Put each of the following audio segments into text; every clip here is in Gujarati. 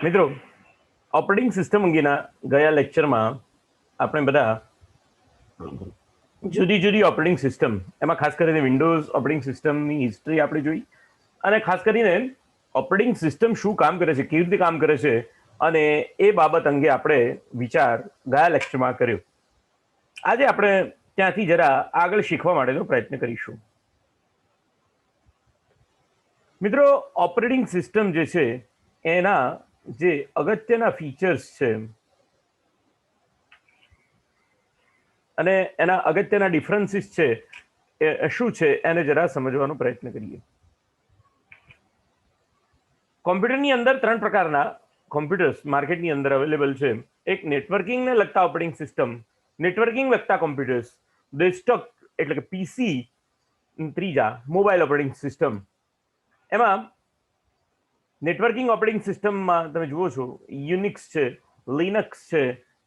મિત્રો, ઓપરેટિંગ સિસ્ટમ અંગેના ગયા લેક્ચરમાં આપણે બધા જુદી જુદી ઓપરેટિંગ સિસ્ટમ, એમાં ખાસ કરીને વિન્ડોઝ ઓપરેટિંગ સિસ્ટમની હિસ્ટ્રી આપણે જોઈ, અને ખાસ કરીને ઓપરેટિંગ સિસ્ટમ શું કામ કરે છે, કેવી રીતે કામ કરે છે, અને એ બાબત અંગે આપણે વિચાર ગયા લેક્ચરમાં કર્યો. આજે આપણે ત્યાંથી જરા આગળ શીખવા માટેનો પ્રયત્ન કરીશું. મિત્રો, ઓપરેટિંગ સિસ્ટમ જે છે એના જે અગત્યના ફીચર્સ છે અને એના અગત્યના ડિફરન્સીસ છે એ શું છે એને જરા સમજવાનો પ્રયત્ન કરીએ. કોમ્પ્યુટરની અંદર 3 પ્રકારના કોમ્પ્યુટર્સ માર્કેટની અંદર અવેલેબલ છે. એક નેટવર્કિંગને લગતા ઓપરેટિંગ સિસ્ટમ, નેટવર્કિંગ લગતા કોમ્પ્યુટર્સ, ડેસ્કટોપ એટલે કે પીસી, ત્રીજા મોબાઈલ ઓપરેટિંગ સિસ્ટમ. એમાં નેટવર્કિંગ ઓપરેટિંગ સિસ્ટમમાં તમે જુઓ છો યુનિક્સ છે, લિનક્સ છે,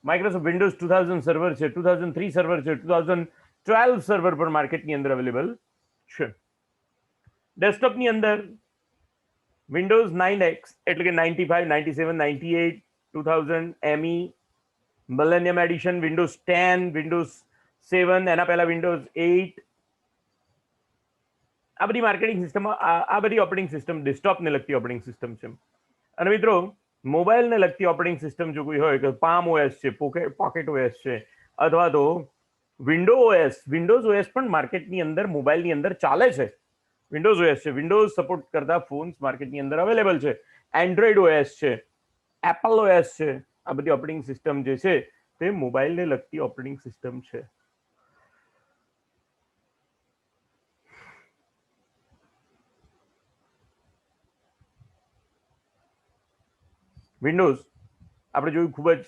માઇક્રોસોફ્ટ વિન્ડોઝ 2000 સર્વર છે, 2003 સર્વર છે, 2012 સર્વર પર માર્કેટની અંદર અવેલેબલ છે. ડેસ્કટોપની અંદર વિન્ડોઝ 9X એટલે કે 95, 97, 98, 2000 ME, millennium addition, Windows 10, Windows 7, એના પહેલા વિન્ડોઝ 8, આ બધી માર્કેટિંગ સિસ્ટમ, આ બધી ઓપરેટિંગ સિસ્ટમ ડેસ્કટોપને લગતી ઓપરેટિંગ સિસ્ટમ છે. અને મિત્રો, મોબાઈલને લગતી ઓપરેટિંગ સિસ્ટમ જો કોઈ હોય કે પામ ઓએસ છે, પોકેટ ઓએસ છે, અથવા તો વિન્ડોઝ ઓએસ પણ માર્કેટની અંદર મોબાઈલની અંદર ચાલે છે. વિન્ડોઝ ઓએસ છે, વિન્ડોઝ સપોર્ટ કરતા ફોન્સ માર્કેટની અંદર અવેલેબલ છે. એન્ડ્રોઈડ ઓએસ છે, એપલ ઓએસ છે, આ બધી ઓપરેટિંગ સિસ્ટમ જે છે તે મોબાઈલને લગતી ઓપરેટિંગ સિસ્ટમ છે. વિન્ડોઝ આપણે જોયું ખૂબ જ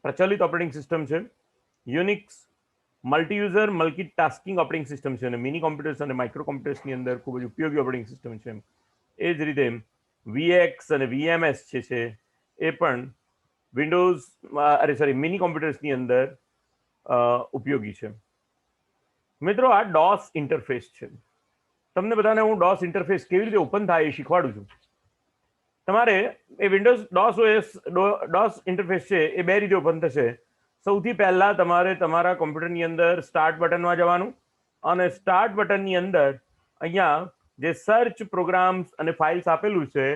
પ્રચલિત ઓપરેટિંગ સિસ્ટમ છે. Unix multi user multitasking operating system છે અને મિની કોમ્પ્યુટર્સ અને માઇક્રો કોમ્પ્યુટર્સની અંદર ખૂબ જ ઉપયોગી ઓપરેટિંગ સિસ્ટમ છે. એ જ રીતે VX અને VMS છે એ પણ મિની કોમ્પ્યુટર્સની અંદર ઉપયોગી છે. મિત્રો, આ ડોસ ઇન્ટરફેસ છે. તમને બધાને હું ડોસ ઇન્ટરફેસ કેવી રીતે ઓપન થાય એ શીખવાડું છું. તમારે એ વિન્ડોઝ ડોસ ઇન્ટરફેસ છે એ બે રીતે ઓપન થશે. સૌથી પહેલા તમારે તમારા કોમ્પ્યુટરની અંદર સ્ટાર્ટ બટનમાં જવાનું, અને સ્ટાર્ટ બટનની અંદર અહીંયા જે સર્ચ પ્રોગ્રામ્સ અને ફાઇલ્સ આપેલું છે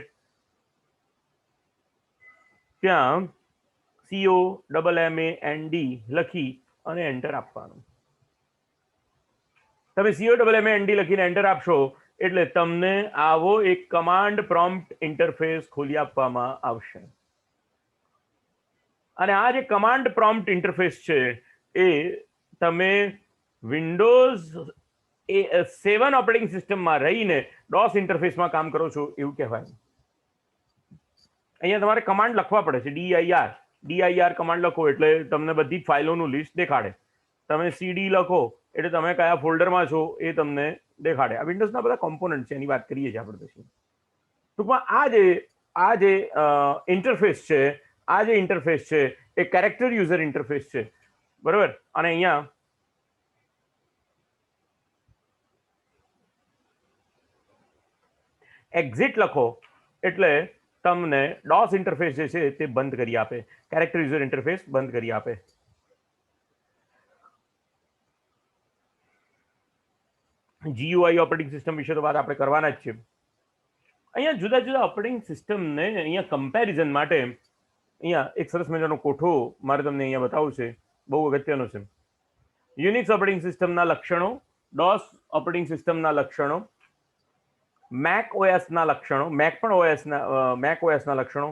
ત્યાં COMMAND લખી અને એન્ટર આપવાનું. તમે COMMAND લખીને એન્ટર આપશો એટલે તમને આવો એક કમાન્ડ પ્રોમ્પ્ટ ઇન્ટરફેસ ખોલી આપવામાં આવશે. અને આ જે કમાન્ડ પ્રોમ્પ્ટ ઇન્ટરફેસ છે એ તમે વિન્ડોઝ 7 ઓપરેટિંગ સિસ્ટમમાં રહીને ડોસ ઇન્ટરફેસમાં કામ કરો છો એવું કહેવાય. અહીંયા તમારે કમાન્ડ લખવા પડે છે. DIR કમાન્ડ લખો એટલે તમને બધી ફાઇલોનું લિસ્ટ દેખાડે. તમે CD લખો એટલે તમે કયા ફોલ્ડરમાં છો એ તમને દેખાડે. આ વિન્ડોઝના બધા કોમ્પોનન્ટ છે, એની વાત કરીએ છીએ આપણે પછી. ટૂંકમાં આ જે ઇન્ટરફેસ છે, આ જે ઇન્ટરફેસ છે એ કેરેક્ટર યુઝર ઇન્ટરફેસ છે, બરોબર. અને અહીંયા એક્ઝિટ લખો એટલે તમને ડોસ ઇન્ટરફેસ જે છે તે બંધ કરી આપે, કેરેક્ટર યુઝર ઇન્ટરફેસ બંધ કરી આપે. GUI ઓપરેટિંગ સિસ્ટમ વિશે તો વાત આપણે કરવાના જ છે. અહીંયા જુદા જુદા ઓપરેટિંગ સિસ્ટમને અહીંયા કમ્પેરિઝન માટે અહીંયા એક સરસ મજાનો કોઠો મારે તમને અહીંયા બતાવવું છે, બહુ અગત્યનો છે. યુનિક્સ ઓપરેટિંગ સિસ્ટમના લક્ષણો, ડોસ ઓપરેટિંગ સિસ્ટમના લક્ષણો, મેક ઓએસના લક્ષણો, મેક ઓએસના લક્ષણો,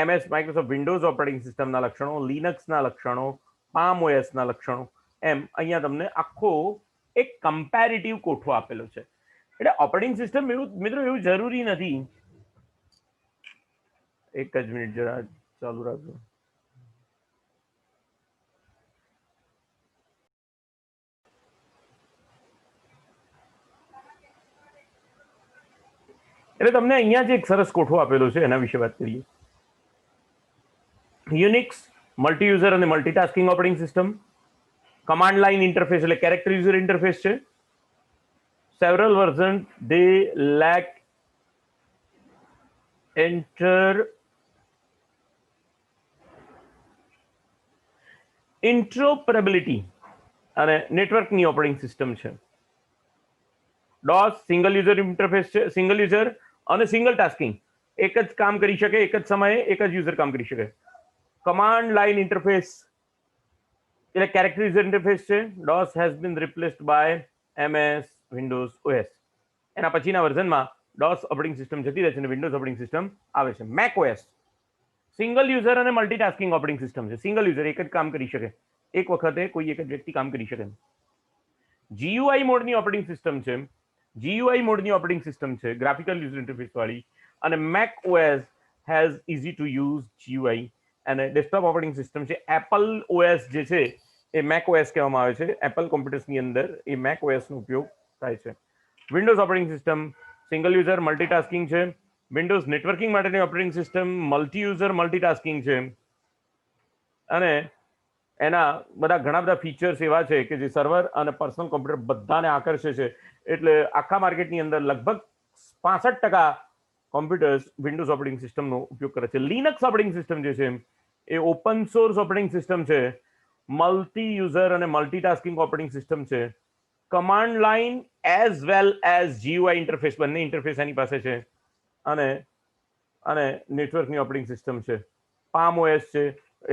MS માઇક્રોસોફ્ટ વિન્ડોઝ ઓપરેટિંગ સિસ્ટમના લક્ષણો, લિનક્સના લક્ષણો, પામ ઓએસના લક્ષણો, એમ અહીંયા તમને આખો એક કમ્પેરેટિવ કોઠો આપેલો છે. એટલે ઓપરેટિંગ સિસ્ટમ મિત્રો એવું જરૂરી નથી. એક જ મિનિટ જરા ચાલુ રાખજો. એટલે તમને અહીંયા જે એક સરસ કોઠો આપેલો છે એના વિશે વાત કરીએ. યુનિક્સ મલ્ટી યુઝર અને multitasking operating system, command line interface એટલે કેરેક્ટર યુઝર ઇન્ટરફેસ છે. Several version they lack enter ઇન્ટ્રોપરેબિલિટી અને નેટવર્કની ઓપરેટિંગ સિસ્ટમ છે. ડોસ સિંગલ યુઝર ઇન્ટરફેસ છે, સિંગલ યુઝર અને સિંગલ ટાસ્કિંગ, એક જ કામ કરી શકે, એક જ સમયે એક જ યુઝર કામ કરી શકે. કમાન્ડ લાઇન ઇન્ટરફેસ એટલે કેરેક્ટર યુઝર ઇન્ટરફેસ છે. DOS has been replaced by MS Windows OS. એના પછીના વર્ઝનમાં ડોસ ઓપરેટિંગ સિસ્ટમ જતી રહે છે અને વિન્ડોઝ ઓપરેટિંગ સિસ્ટમ આવે છે. મેક OS સિંગલ યુઝર અને મલ્ટીટાસ્કિંગ ઓપરેટિંગ સિસ્ટમ છે. સિંગલ યુઝર એક જ કામ કરી શકે, એક વખતે કોઈ એક જ વ્યક્તિ કામ કરી શકે. GUI મોડની ઓપરેટિંગ સિસ્ટમ છે. GUI મોડની ઓપરેટિંગ સિસ્ટમ છે, ગ્રાફિકલ યુઝર ઇન્ટરફેસ વાળી. અને make OS has easy to use GUI. અને ડેસ્કટોપ ઓપરેટિંગ સિસ્ટમ છે. એપલ OS જે છે એ મેક OS કહેવામાં આવે છે. એપલ કોમ્પ્યુટર્સની અંદર એ મેક OS નો ઉપયોગ થાય છે. Windows operating system single user multitasking છે. વિન્ડોઝ નેટવર્કિંગ માટેની operating system multi user multitasking છે. અને એના બધા ઘણા બધા ફીચર્સ એવા છે કે જે સર્વર અને પર્સનલ કોમ્પ્યુટર બધાને આકર્ષે છે. એટલે આખા માર્કેટની અંદર લગભગ 65% કોમ્પ્યુટર્સ વિન્ડોઝ ઓપરેટિંગ સિસ્ટમનો ઉપયોગ કરે છે. લિનક્સ ઓપરેટિંગ સિસ્ટમ જે છે એ ઓપન સોર્સ ઓપરેટિંગ સિસ્ટમ છે, મલ્ટી યુઝર અને મલ્ટીટાસ્કિંગ ઓપરેટિંગ સિસ્ટમ છે. Command line as well as GUI interface બંને ઇન્ટરફેસ એની પાસે છે. અને નેટવર્કની ઓપરેટિંગ સિસ્ટમ છે. પામ OS છે,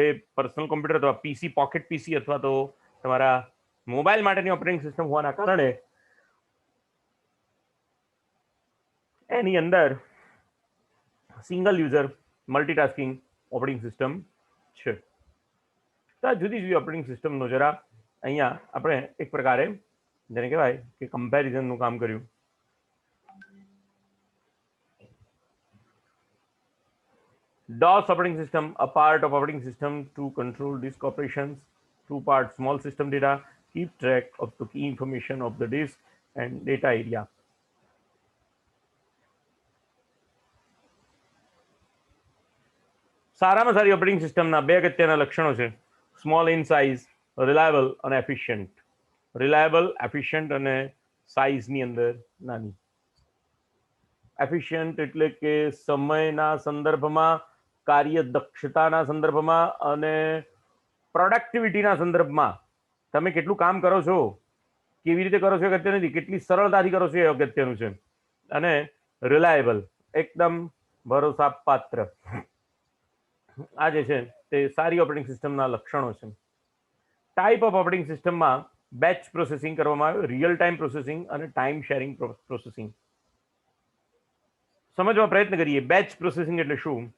એ પર્સનલ કોમ્પ્યુટર અથવા PC પોકેટ PC અથવા તો તમારા મોબાઈલ માટેની ઓપરેટિંગ સિસ્ટમ હોવાના કારણે એની અંદર single user multitasking operating system છે. તો જુદી જુદી ઓપરેટિંગ સિસ્ટમનો જરા અહીંયા આપણે એક પ્રકારે જેને કહેવાય કે કમ્પેરિઝનનું કામ કર્યું. DOS operating system, a part of operating system to control disk operations. Two-part small system data, keep track of the key information of the disk and data area. સારામાં સારી ઓપરેટિંગ સિસ્ટમના બે અગત્યના લક્ષણો છે, સ્મોલ ઇન સાઇઝ, રિલાયબલ અને એફિશિયન્ટ. રિલાયબલ, એફિશિયન્ટ અને સાઇઝની અંદર નાની. એફિશિયન્ટ એટલે કે સમયના સંદર્ભમાં, કાર્યદક્ષતાના સંદર્ભમાં અને પ્રોડક્ટિવિટીના સંદર્ભમાં તમે કેટલું કામ કરો છો, કેવી રીતે કરો છો એ અગત્ય નથી, કેટલી સરળતાથી કરો છો એ અગત્યનું છે. અને રિલાયબલ, એકદમ ભરોસાપાત્ર. આ જે છે તે સારી ઓપરેટિંગ સિસ્ટમના લક્ષણો છે. ટાઈપ ઓફ ઓપરેટિંગ સિસ્ટમમાં બેચ પ્રોસેસિંગ કરવામાં આવે, રિયલ ટાઈમ પ્રોસેસિંગ અને ટાઈમ શેરિંગ પ્રોસેસિંગ. સમજવા પ્રયત્ન કરીએ. બેચ પ્રોસેસિંગ એટલે શું?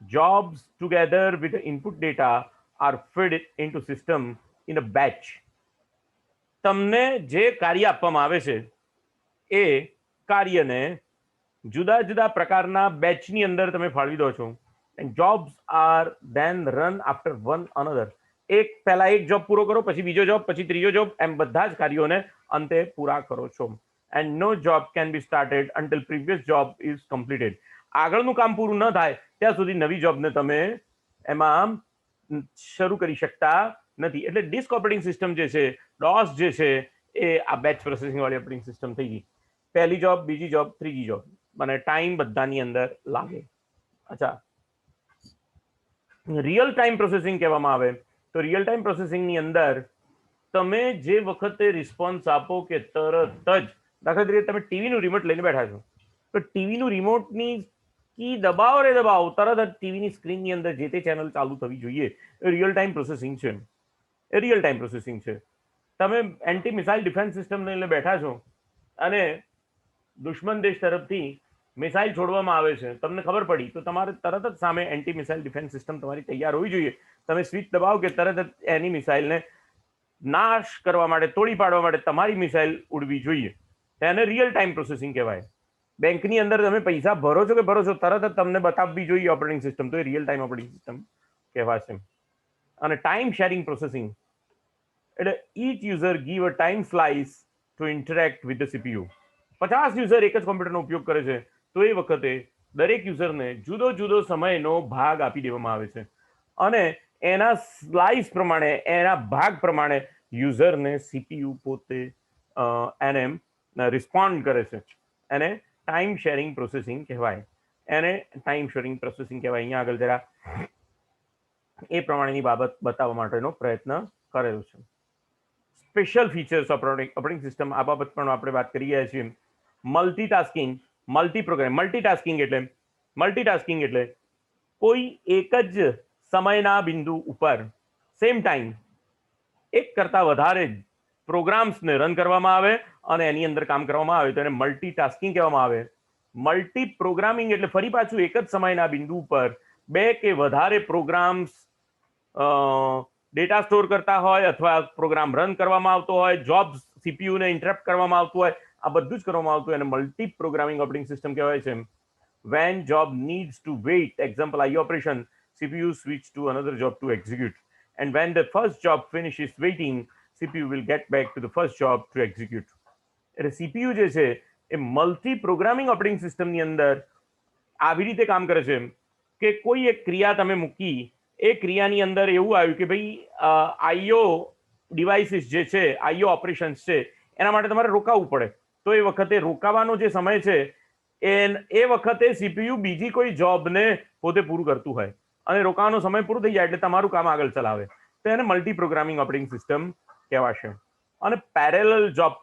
Jobs together with the input data are fed into system in a batch. તમને જે કાર્ય આપવામાં આવે છે એ કાર્યને જુદા જુદા પ્રકારના બેચની અંદર તમે ફાળવી દો છો. and jobs are then run after one another. એક પહેલા એક જોબ પૂરો કરો, પછી બીજો જોબ, પછી ત્રીજો જોબ, એમ બધા જ કાર્યોને અંતે પૂરા કરો છો. and no job can be started until previous job is completed. આગળનું કામ પૂરું ન થાય ત્યાં સુધી નવી જોબને તમે એમાં શરૂ કરી શકતા નથી. એટલે ડિસ્ક ઓપરેટિંગ સિસ્ટમ જે છે, DOS જે છે, એ આ બેચ પ્રોસેસિંગ વાળી ઓપરેટિંગ સિસ્ટમ થઈ ગઈ. પહેલી જોબ, બીજી જોબ, ત્રીજી જોબ, અને ટાઈમ બધાની અંદર લાગે. અચ્છા, રિયલ ટાઈમ પ્રોસેસિંગ કહેવામાં આવે તો રિયલ ટાઈમ પ્રોસેસિંગની અંદર તમે જે વખતે રિસ્પોન્સ આપો કે તરત જ, દાખલા તરીકે તમે ટીવીનું રિમોટ લઈને બેઠા છો તો ટીવીનું રિમોટની કી દબાવો રે દબાવો, તરત જ ટીવીની સ્ક્રીનની અંદર જે તે ચેનલ ચાલુ થવી જોઈએ. એ રિયલ ટાઈમ પ્રોસેસિંગ છે. એ રિયલ ટાઈમ પ્રોસેસિંગ છે. તમે એન્ટી મિસાઇલ ડિફેન્સ સિસ્ટમ લઈને બેઠા છો અને દુશ્મન દેશ તરફથી મિસાઇલ છોડવામાં આવે છે, તમને ખબર પડી તો તમારે તરત જ સામે એન્ટી મિસાઇલ ડિફેન્સ સિસ્ટમ તમારી તૈયાર હોવી જોઈએ. તમે સ્વિચ દબાવો કે તરત જ એની મિસાઇલને નાશ કરવા માટે, તોડી પાડવા માટે તમારી મિસાઇલ ઉડવી જોઈએ. તેને રિયલ ટાઈમ પ્રોસેસિંગ કહેવાય. બેંકની અંદર તમે પૈસા ભરો છો કે ભરો છો, તરત જ તમને બતાવવી જોઈએ ઓપરેટિંગ સિસ્ટમ, તો એ રિયલ ટાઈમ ઓપરેટિંગ સિસ્ટમ કહેવાશે. અને ટાઈમ શેરિંગ પ્રોસેસિંગ એટલે each user give a time slice to interact with the CPU. 50 user એક જ કોમ્પ્યુટરનો ઉપયોગ કરે છે તો એ વખતે દરેક યુઝરને જુદો જુદો સમયનો ભાગ આપી દેવામાં આવે છે અને એના સ્લાઇસ પ્રમાણે, એના ભાગ પ્રમાણે યુઝરને CPU પોતે એને રિસ્પોન્ડ કરે છે. એને ટાઈમ શેરિંગ પ્રોસેસિંગ કહેવાય. એને ટાઈમ શેરિંગ પ્રોસેસિંગ કહેવાય. અહીંયા આગળ જરા એ પ્રમાણેની બાબત બતાવવા માટેનો પ્રયત્ન કરેલો છે. સ્પેશિયલ ફીચર્સ ઓપરેટિંગ સિસ્ટમ, આ બાબત પણ આપણે વાત કરી રહ્યા છીએ. મલ્ટીટાસ્કિંગ, મલ્ટીટાસ્કિંગ એટલે કોઈ એક જ સમયના બિંદુ ઉપર સેમ ટાઈમ એક કરતા વધારે પ્રોગ્રામ્સને રન કરવામાં આવે અને એની અંદર કામ કરવામાં આવે તો એને મલ્ટીટાસ્કિંગ કહેવામાં આવે. મલ્ટી પ્રોગ્રામિંગ એટલે ફરી પાછું એક જ સમયના બિંદુ પર બે કે વધારે પ્રોગ્રામ્સ ડેટા સ્ટોર કરતા હોય અથવા પ્રોગ્રામ રન કરવામાં આવતો હોય, જોબ્સ સીપીયુને ઇન્ટરપ્ટ કરવામાં આવતું હોય, આ બધું જ કરવામાં આવતું હોય અને મલ્ટી પ્રોગ્રામિંગ ઓપરેટિંગ સિસ્ટમ કહેવાય છે. When job needs to wait, example IO operation, CPU switch to another job to execute. And when the first job finishes waiting, CPU will get back to the first job to execute. એટલે સીપીયુ જે છે એ મલ્ટી પ્રોગ્રામિંગ ઓપરેટિંગ સિસ્ટમની અંદર આવી રીતે કામ કરે છે કે કોઈ એક ક્રિયા તમે મૂકી, એ ક્રિયાની અંદર એવું આવ્યું કે ભાઈ આઈઓ ડિવાઇસીસ જે છે, આઈઓ ઓપરેશન્સ છે, એના માટે તમારે રોકાવું પડે. તો એ વખતે રોકાવાનો જે સમય છે એ વખતે સીપીયુ બીજી કોઈ જોબને પોતે પૂરું કરતું હોય અને રોકાવાનો સમય પૂરો થઈ જાય એટલે તમારું કામ આગળ ચલાવે, તો એને મલ્ટી પ્રોગ્રામિંગ ઓપરેટિંગ સિસ્ટમ કહેવાશે. અને પેરેલલ જોબ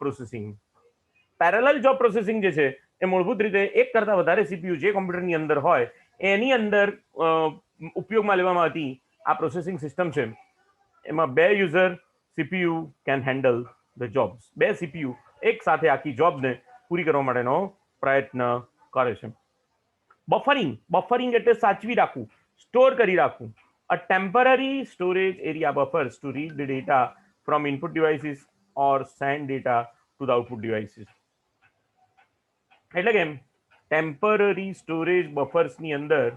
પ્રોસેસિંગ જે છે એ મૂળભૂત રીતે એક કરતા વધારે સીપીયુ જે કોમ્પ્યુટરની અંદર હોય એની અંદર ઉપયોગમાં લેવામાં આવતી આ પ્રોસેસિંગ સિસ્ટમ છે. એમાં બે user CPU can handle the jobs. બે સીપીયુ એક સાથે આખી જોબને પૂરી કરવા માટેનો પ્રયત્ન કરે છે. બફરિંગ એટલે સાચવી રાખવું, સ્ટોર કરી રાખવું. A temporary storage area buffers to read the data from input devices or send data to the output devices. એટલે કે ટેમ્પરરી સ્ટોરેજ બફર્સની અંદર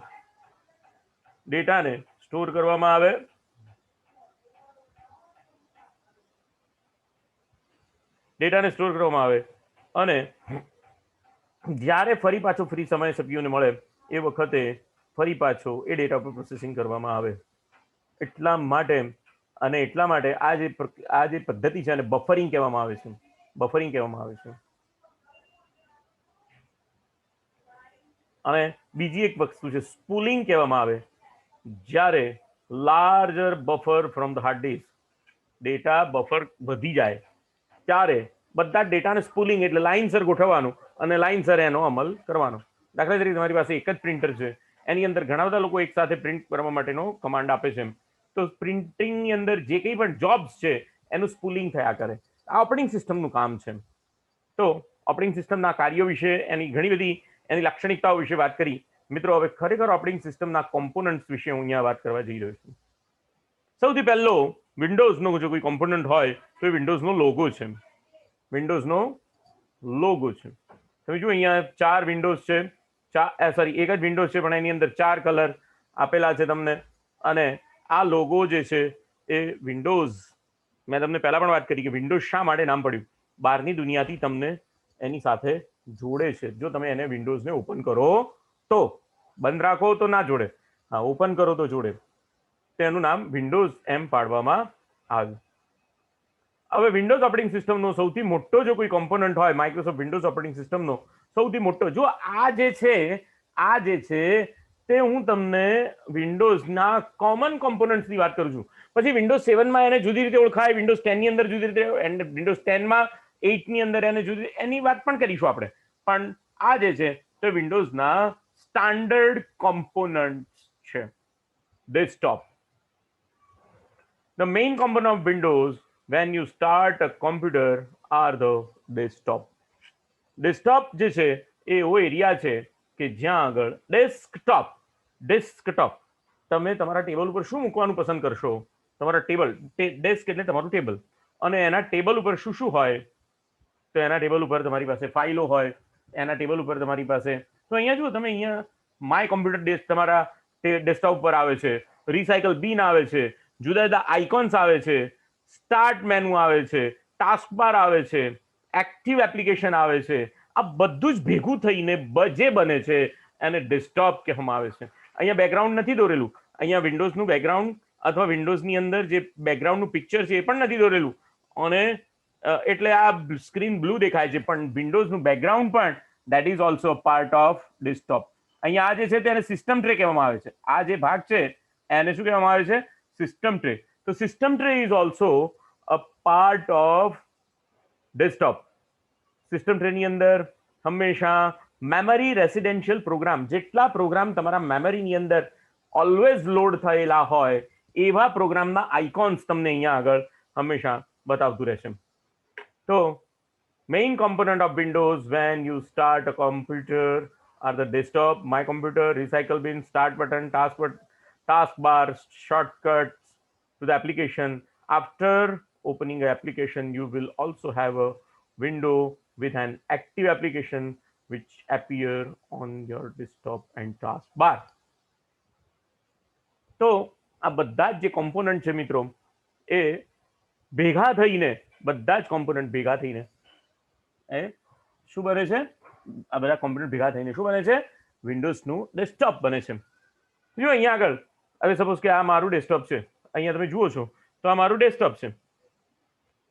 ડેટાને સ્ટોર કરવામાં આવે અને જ્યારે ફરી પાછો ફ્રી સમય સીપીયુને મળે એ વખતે ફરી પાછો એ ડેટા પર પ્રોસેસિંગ કરવામાં આવે. એટલા માટે આ જે પદ્ધતિ છે એને બફરિંગ કહેવામાં આવે છે. અને બીજી એક વસ્તુ છે સ્પૂલિંગ કહેવામાં આવે. જ્યારે larger buffer from the hard disk, data buffer વધી જાય ત્યારે બધા જ ડેટાને સ્પૂલિંગ એટલે લાઇનસર ગોઠવવાનું અને લાઇનસર એનો અમલ કરવાનો. દાખલા તરીકે તમારી પાસે એક જ પ્રિન્ટર છે, એની અંદર ઘણા બધા લોકો એક સાથે પ્રિન્ટ કરવા માટેનો કમાન્ડ આપે છે, તો પ્રિન્ટિંગની અંદર જે કંઈ પણ જોબ્સ છે એનું સ્પૂલિંગ થયા કરે. આ ઓપરેટિંગ સિસ્ટમનું કામ છે. તો ઓપરેટિંગ સિસ્ટમના કાર્યો વિશે, એની ઘણી બધી એની લાક્ષણિકતાઓ વિશે વાત કરી. મિત્રો, હવે ખરેખર ઓપરેટિંગ સિસ્ટમના કોમ્પોનન્ટ્સ વિશે હું અહીંયા વાત કરવા જઈ રહ્યો છું. સૌથી પહેલો વિન્ડોઝનો જો કોઈ કોમ્પોનન્ટ હોય તો એ વિન્ડોઝનો લોગો છે. તમે જુઓ અહીંયા 4 વિન્ડોઝ છે, એક જ વિન્ડોઝ છે પણ એની અંદર 4 કલર આપેલા છે તમને. અને આ લોગો જે છે એ વિન્ડોઝ, મેં તમને પહેલા પણ વાત કરી કે વિન્ડોઝ શા માટે નામ પડ્યું, બહારની દુનિયાથી તમને એની સાથે જોડે છે. જો તમે એને વિન્ડોઝને ઓપન કરો તો, બંધ રાખો તો ના જોડે, હા ઓપન કરો તો જોડે. તેનું નામ વિન્ડોઝ એમ પાડવામાં આવ્યું. હવે વિન્ડોઝ ઓપરેટિંગ સિસ્ટમનો સૌથી મોટો જો કોઈ કોમ્પોનન્ટ હોય માઇક્રોસોફ્ટ વિન્ડોઝ ઓપરેટિંગ સિસ્ટમનો સૌથી મોટો, જો આ જે છે તે હું તમને વિન્ડોઝના કોમન કોમ્પોનન્ટ્સની વાત કરું છું. પછી વિન્ડોઝ 7માં એને જુદી રીતે ઓળખાય, વિન્ડોઝ 10ની અંદર જુદી રીતે, એન્ડ વિન્ડોઝ 10માં 8ની અંદર એને જુદી, એની વાત પણ કરીશું આપણે. પણ આ જે છે તે વિન્ડોઝના સ્ટાન્ડર્ડ કોમ્પોનન્ટ્સ છે. Desktop, the main component of Windows when you start a computer are the desktop. Desktop જે છે એ એવો એરિયા છે કે જ્યાં આગળ ડેસ્કટોપ તમે તમારા ટેબલ ઉપર શું મૂકવાનું પસંદ કરશો? તમારા ટેબલ, ડેસ્ક એટલે તમારું ટેબલ, અને એના ટેબલ ઉપર શું હોય? તો એના ટેબલ ઉપર તમારી પાસે ફાઇલો હોય, એના ટેબલ ઉપર તમારી પાસે, તો અહીંયા જુઓ તમે, અહીંયા માય કોમ્પ્યુટર ડેસ્ક તમારા ડેસ્કટોપ પર આવે છે, રિસાયકલ બિન આવે છે, જુદા જુદા આઇકોન્સ આવે છે, સ્ટાર્ટ મેનુ આવે છે, ટાસ્ક બાર આવે છે, એક્ટિવ એપ્લિકેશન આવે છે. આ બધું જ ભેગું થઈને જે બને છે એને ડેસ્કટોપ કહેવામાં આવે છે. અહીંયા બેકગ્રાઉન્ડ નથી દોરેલું, અહીંયા વિન્ડોઝનું બેકગ્રાઉન્ડ અથવા વિન્ડોઝની અંદર જે બેકગ્રાઉન્ડનું પિક્ચર છે એ પણ નથી દોરેલું, અને એટલે આ સ્ક્રીન બ્લુ દેખાય છે, પણ વિન્ડોઝનું બેકગ્રાઉન્ડ પણ that is also a part of desktop. અહીંયા આ જે છે તેને સિસ્ટમ ટ્રે કહેવામાં આવે છે. આ જે ભાગ છે એને શું કહેવામાં આવે છે? System tray. તો system tray is also a part of desktop. System ટ્રેની અંદર હંમેશા મેમરી રેસિડેન્શિયલ પ્રોગ્રામ, જેટલા પ્રોગ્રામ તમારા મેમરીની અંદર ઓલવેઝ લોડ થયેલા હોય એવા પ્રોગ્રામના આઇકોન્સ તમને અહીંયા આગળ હંમેશા બતાવતું રહેશે. તો main component of Windows when you start a computer are the desktop, my computer, recycle bin, start button, taskbar, shortcuts to the application. After opening an application, you will also have a window with an active application which appear on your desktop and taskbar. તો આ બધા જ જે કોમ્પોનન્ટ છે મિત્રો એ ભેગા થઈને, બધા જ કોમ્પોનન્ટ ભેગા થઈને એ શું બને છે? આ બધા કોમ્પોનન્ટ ભેગા થઈને શું બને છે? વિન્ડોઝનું ડેસ્કટોપ બને છે. જો અહીંયા આગળ હવે સપોઝ કે આ મારું ડેસ્કટોપ છે, અહીંયા તમે જુઓ છો તો આ મારું ડેસ્કટોપ છે.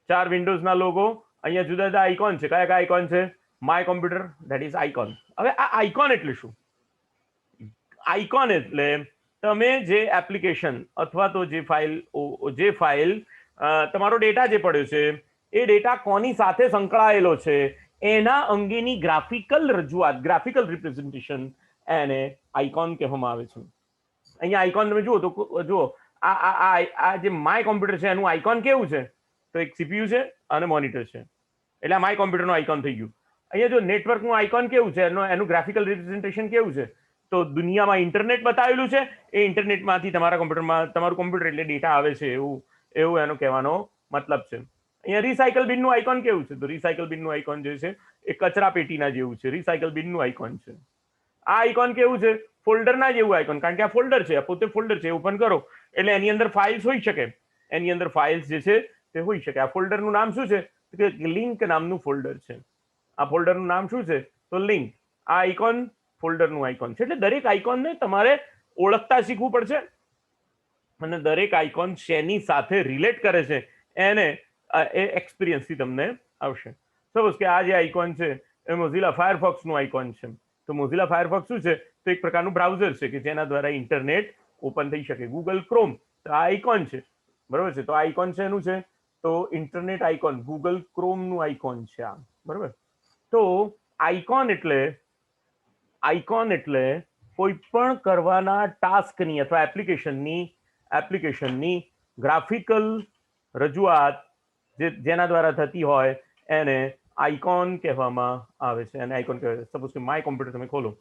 4 વિન્ડોઝના લોગો, અહીંયા જુદા જુદા આઇકોન છે. કયા કયા આઇકોન છે? My computer, that is icon. હવે આ આઇકોન એટલે શું? આઇકોન એટલે તમે જે એપ્લિકેશન અથવા તો જે ફાઇલ તમારો ડેટા જે પડ્યો છે એ ડેટા કોની સાથે સંકળાયેલો છે એના અંગેની ગ્રાફિકલ રજૂઆત, ગ્રાફિકલ રિપ્રેઝન્ટેશન, એને આઇકોન કહેવામાં આવે છે. અહીંયા આઇકોન તમે જુઓ તો જુઓ આ જે માય કોમ્પ્યુટર છે એનું આઇકોન કેવું છે? તો એક સીપીયુ છે અને મોનિટર છે, એટલે આ માય કોમ્પ્યુટરનું આઇકોન થઈ ગયું. અહીંયા જો નેટવર્કનું આઇકોન કેવું છે, એનું ગ્રાફિકલ રિપ્રેઝન્ટેશન કેવું છે? તો દુનિયામાં ઇન્ટરનેટ બતાવેલું છે, એ ઇન્ટરનેટમાંથી તમારા કોમ્પ્યુટરમાં, તમારું કોમ્પ્યુટર એટલે ડેટા આવે છે એવું એનો કહેવાનો મતલબ છે. અહીંયા રિસાયકલ બિનનું આઇકોન કેવું છે? તો રિસાયકલ બિનનું આઇકોન જે છે એ કચરા પેટીના જેવું છે, રિસાયકલ બિનનું આઇકોન છે. આ આઇકોન કેવું છે? ફોલ્ડરના જેવું આઇકોન, કારણ કે આ ફોલ્ડર છે, આ પોતે ફોલ્ડર છે. ઓપન કરો એટલે એની અંદર ફાઇલ્સ હોઈ શકે, એની અંદર ફાઇલ્સ જે છે તે હોઈ શકે. આ ફોલ્ડરનું નામ શું છે? કે લિંક નામનું ફોલ્ડર છે. આ ફોલ્ડરનું નામ શું છે? તો લિંક. આ આઇકોન ફોલ્ડરનું આઇકોન છે. એટલે દરેક આઇકોનને તમારે ઓળખતા શીખવું પડશે અને દરેક આઇકોન શેની સાથે રિલેટ કરે છે એને એ એક્સપિરિયન્સથી તમને આવશે. સપોઝ કે આ જે આઇકોન છે એ મોઝિલા ફાયરફોક્સનું આઇકોન છે. તો મોઝિલા ફાયરફોક્સ શું છે? તો એક પ્રકારનું બ્રાઉઝર છે કે જેના દ્વારા ઇન્ટરનેટ ઓપન થઈ શકે. ગૂગલ ક્રોમ, તો આ આઇકોન છે, બરોબર છે. તો આ આઇકોન છે એનું છે તો ઇન્ટરનેટ આઇકોન, ગૂગલ ક્રોમનું આઇકોન છે આ, બરોબર. તો આઇકોન એટલે કોઈ પણ કરવાના ટાસ્કની અથવા એપ્લિકેશનની ગ્રાફિકલ રજૂઆત જેના દ્વારા થતી હોય એને આઇકોન કહેવામાં આવે છે. અને આઇકોન કહેવાય. સપોઝ કે માય કોમ્પ્યુટર તમે ખોલો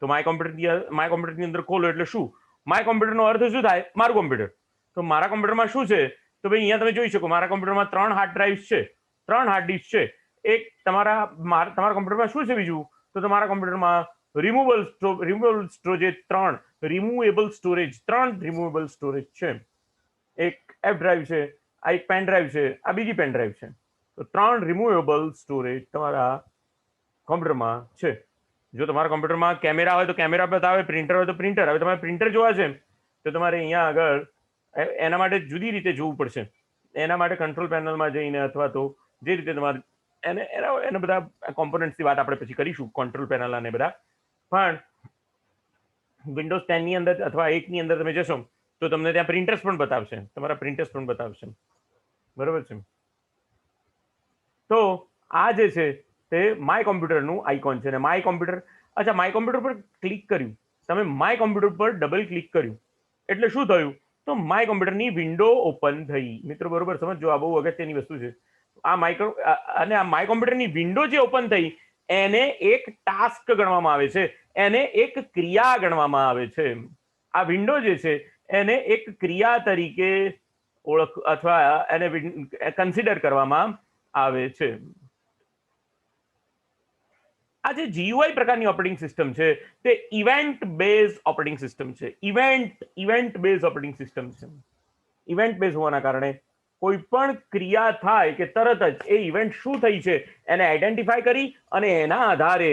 તો માય કોમ્પ્યુટરની અંદર ખોલો એટલે શું? માય કોમ્પ્યુટરનો અર્થ શું થાય? મારું કોમ્પ્યુટર. તો મારા કોમ્પ્યુટરમાં શું છે? તો ભાઈ અહીંયા તમે જોઈ શકો મારા કોમ્પ્યુટરમાં 3 હાર્ડ ડ્રાઈવ્સ છે, 3 હાર્ડ ડિસ્ક છે. એક તમારા કોમ્પ્યુટરમાં શું છે બીજું? તો તમારા કોમ્પ્યુટરમાં રિમૂવેબલ સ્ટોરેજ 3 રિમૂવેબલ સ્ટોરેજ છે. એક એફ ડ્રાઈવ છે, આ એક પેન ડ્રાઈવ છે, આ બીજી પેન ડ્રાઈવ છે. તો 3 રિમૂવેબલ સ્ટોરેજ તમારા કોમ્પ્યુટરમાં છે. જો તમારા કોમ્પ્યુટરમાં કેમેરા હોય તો કેમેરા બતાવે, પ્રિન્ટર હોય તો પ્રિન્ટર. હવે તમારે પ્રિન્ટર જોવા છે તો તમારે અહીંયા આગળ એના માટે જુદી રીતે જોવું પડશે. એના માટે કંટ્રોલ પેનલમાં જઈને અથવા તો જે રીતે તમારે એને બધા કોમ્પોનન્ટ્સની વાત આપણે પછી કરીશું, કંટ્રોલ પેનલ અને બધા. પણ વિન્ડોઝ 10 ની અંદર અથવા 8 ની અંદર તમે જશો તો તમને ત્યાં પ્રિન્ટર્સ પણ બતાવશે, તમારા પ્રિન્ટર્સ પણ બતાવશે, બરોબર છે. તો આ જે છે તે માય કોમ્પ્યુટરનું આઇકોન છે. અને માય કોમ્પ્યુટર, અચ્છા, માય કોમ્પ્યુટર પર ક્લિક કર્યું તમે, માય કોમ્પ્યુટર પર ડબલ ક્લિક કર્યું એટલે શું થયું? તો માય કોમ્પ્યુટરની વિન્ડો ઓપન થઈ. મિત્રો બરોબર સમજો, આ બહુ અગત્યની વસ્તુ છે. આ માય કોમ્પ્યુટરની વિન્ડો જે ઓપન થઈ એને એક ટાસ્ક ગણવામાં આવે છે, એને એક ક્રિયા ગણવામાં આવે છે. આ વિન્ડો જે છે એને એક ક્રિયા તરીકે અથવા એને કન્સિડર કરવામાં આવે છે. આ જે GUI પ્રકારની ઓપરેટિંગ સિસ્ટમ છે તે ઇવેન્ટ બેઝ ઓપરેટિંગ સિસ્ટમ છે. ઇવેન્ટ બેઝ ઓપરેટિંગ સિસ્ટમ છે. ઇવેન્ટ બેઝ હોવાના કારણે કોઈ પણ ક્રિયા થાય કે તરત જ એ ઇવેન્ટ શું થઈ છે એને આઈડેન્ટિફાય કરી અને એના આધારે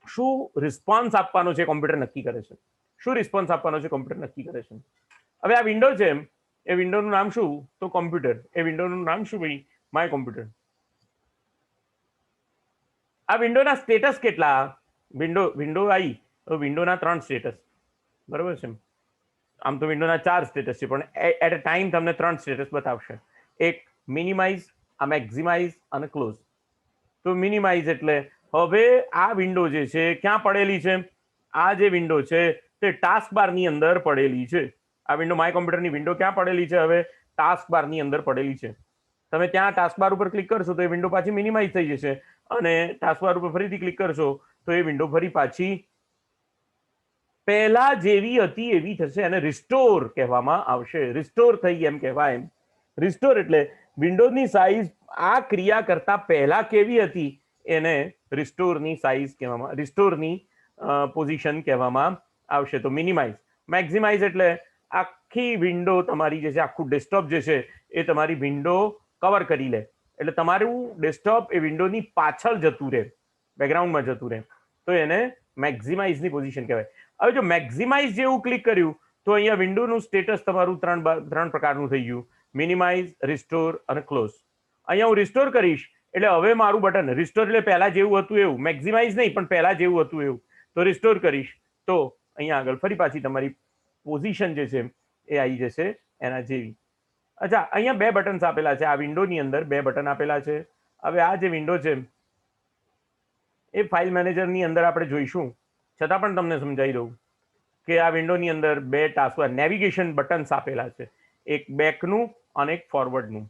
શું રિસ્પોન્સ આપવાનો છે કોમ્પ્યુટર નક્કી કરે છે. શું રિસ્પોન્સ આપવાનો છે કોમ્પ્યુટર નક્કી કરે છે. હવે આ વિન્ડો છે, એ વિન્ડોનું નામ શું? તો કોમ્પ્યુટર. એ વિન્ડોનું નામ શું ભાઈ? My computer. આ વિન્ડોના સ્ટેટસ કેટલા? વિન્ડો આવી તો વિન્ડોના 3 સ્ટેટસ, બરોબર છે. આમ તો વિન્ડોના 4 સ્ટેટસ છે, પણ એટ અ ટાઈમ તમને 3 સ્ટેટસ બતાવશે. એક મિનિમાઇઝ, આ મેક્સિમાઇઝ અને ક્લોઝ. તો મિનિમાઇઝ એટલે હવે આ વિન્ડો જે છે ક્યાં પડેલી છે? આ જે વિન્ડો છે તે ટાસ્ક બારની અંદર પડેલી છે. આ વિન્ડો માય કોમ્પ્યુટરની વિન્ડો ક્યાં પડેલી છે? હવે ટાસ્ક બારની અંદર પડેલી છે. તમે ત્યાં ટાસ્ક બાર ઉપર ક્લિક કરશો તો એ વિન્ડો પાછી મિનિમાઇઝ થઈ જશે, અને ટાસ્ક બાર ઉપર ફરીથી ક્લિક કરશો તો એ વિન્ડો ફરી પાછી પહેલા જેવી હતી એવી થશે, અને રિસ્ટોર કહેવામાં આવશે. રિસ્ટોર થઈ એમ કહેવાય. એમ રિસ્ટોર એટલે વિન્ડોની સાઇઝ આ ક્રિયા કરતા પહેલા કેવી હતી એને રિસ્ટોરની સાઇઝ કહેવામાં, રિસ્ટોરની પોઝિશન કહેવામાં આવશે. તો મિનિમાઇઝ. મેક્સિમાઇઝ એટલે આખી વિન્ડો તમારી જે છે, આખું ડેસ્કટોપ જે છે એ તમારી વિન્ડો કવર કરી લે, એટલે તમારું ડેસ્કટોપ એ વિન્ડોની પાછળ જતું રહે, બેકગ્રાઉન્ડમાં જતું રહે, તો એને મેક્સિમાઇઝની પોઝિશન કહેવાય. હવે જો મેક્સિમાઇઝ જેવું ક્લિક કર્યું તો અહીંયા વિન્ડોનું સ્ટેટસ તમારું ત્રણ પ્રકારનું થઈ ગયું: મિનિમાઇઝ, રિસ્ટોર અને ક્લોઝ. અહીંયા હું રિસ્ટોર કરીશ એટલે હવે મારું બટન રિસ્ટોર એટલે પહેલા જેવું હતું એવું, મેક્સિમાઇઝ નહીં પણ પહેલા જેવું હતું એવું. તો રિસ્ટોર કરીશ તો અહીંયા આગળ ફરી પાછી તમારી પોઝિશન જે છે એ આવી જશે એના જેવી. અચ્છા, અહીંયા 2 બટન્સ આપેલા છે. આ વિન્ડોની અંદર 2 બટન આપેલા છે. હવે આ જે વિન્ડો છે એ ફાઇલ મેનેજરની અંદર આપણે જોઈશું, છતાં પણ તમને સમજાવી દઉં કે આ વિન્ડોની અંદર 2 ટાસ્ક બાર નેવિગેશન બટન્સ આપેલા છે, એક બેકનું અને એક ફોરવર્ડનું.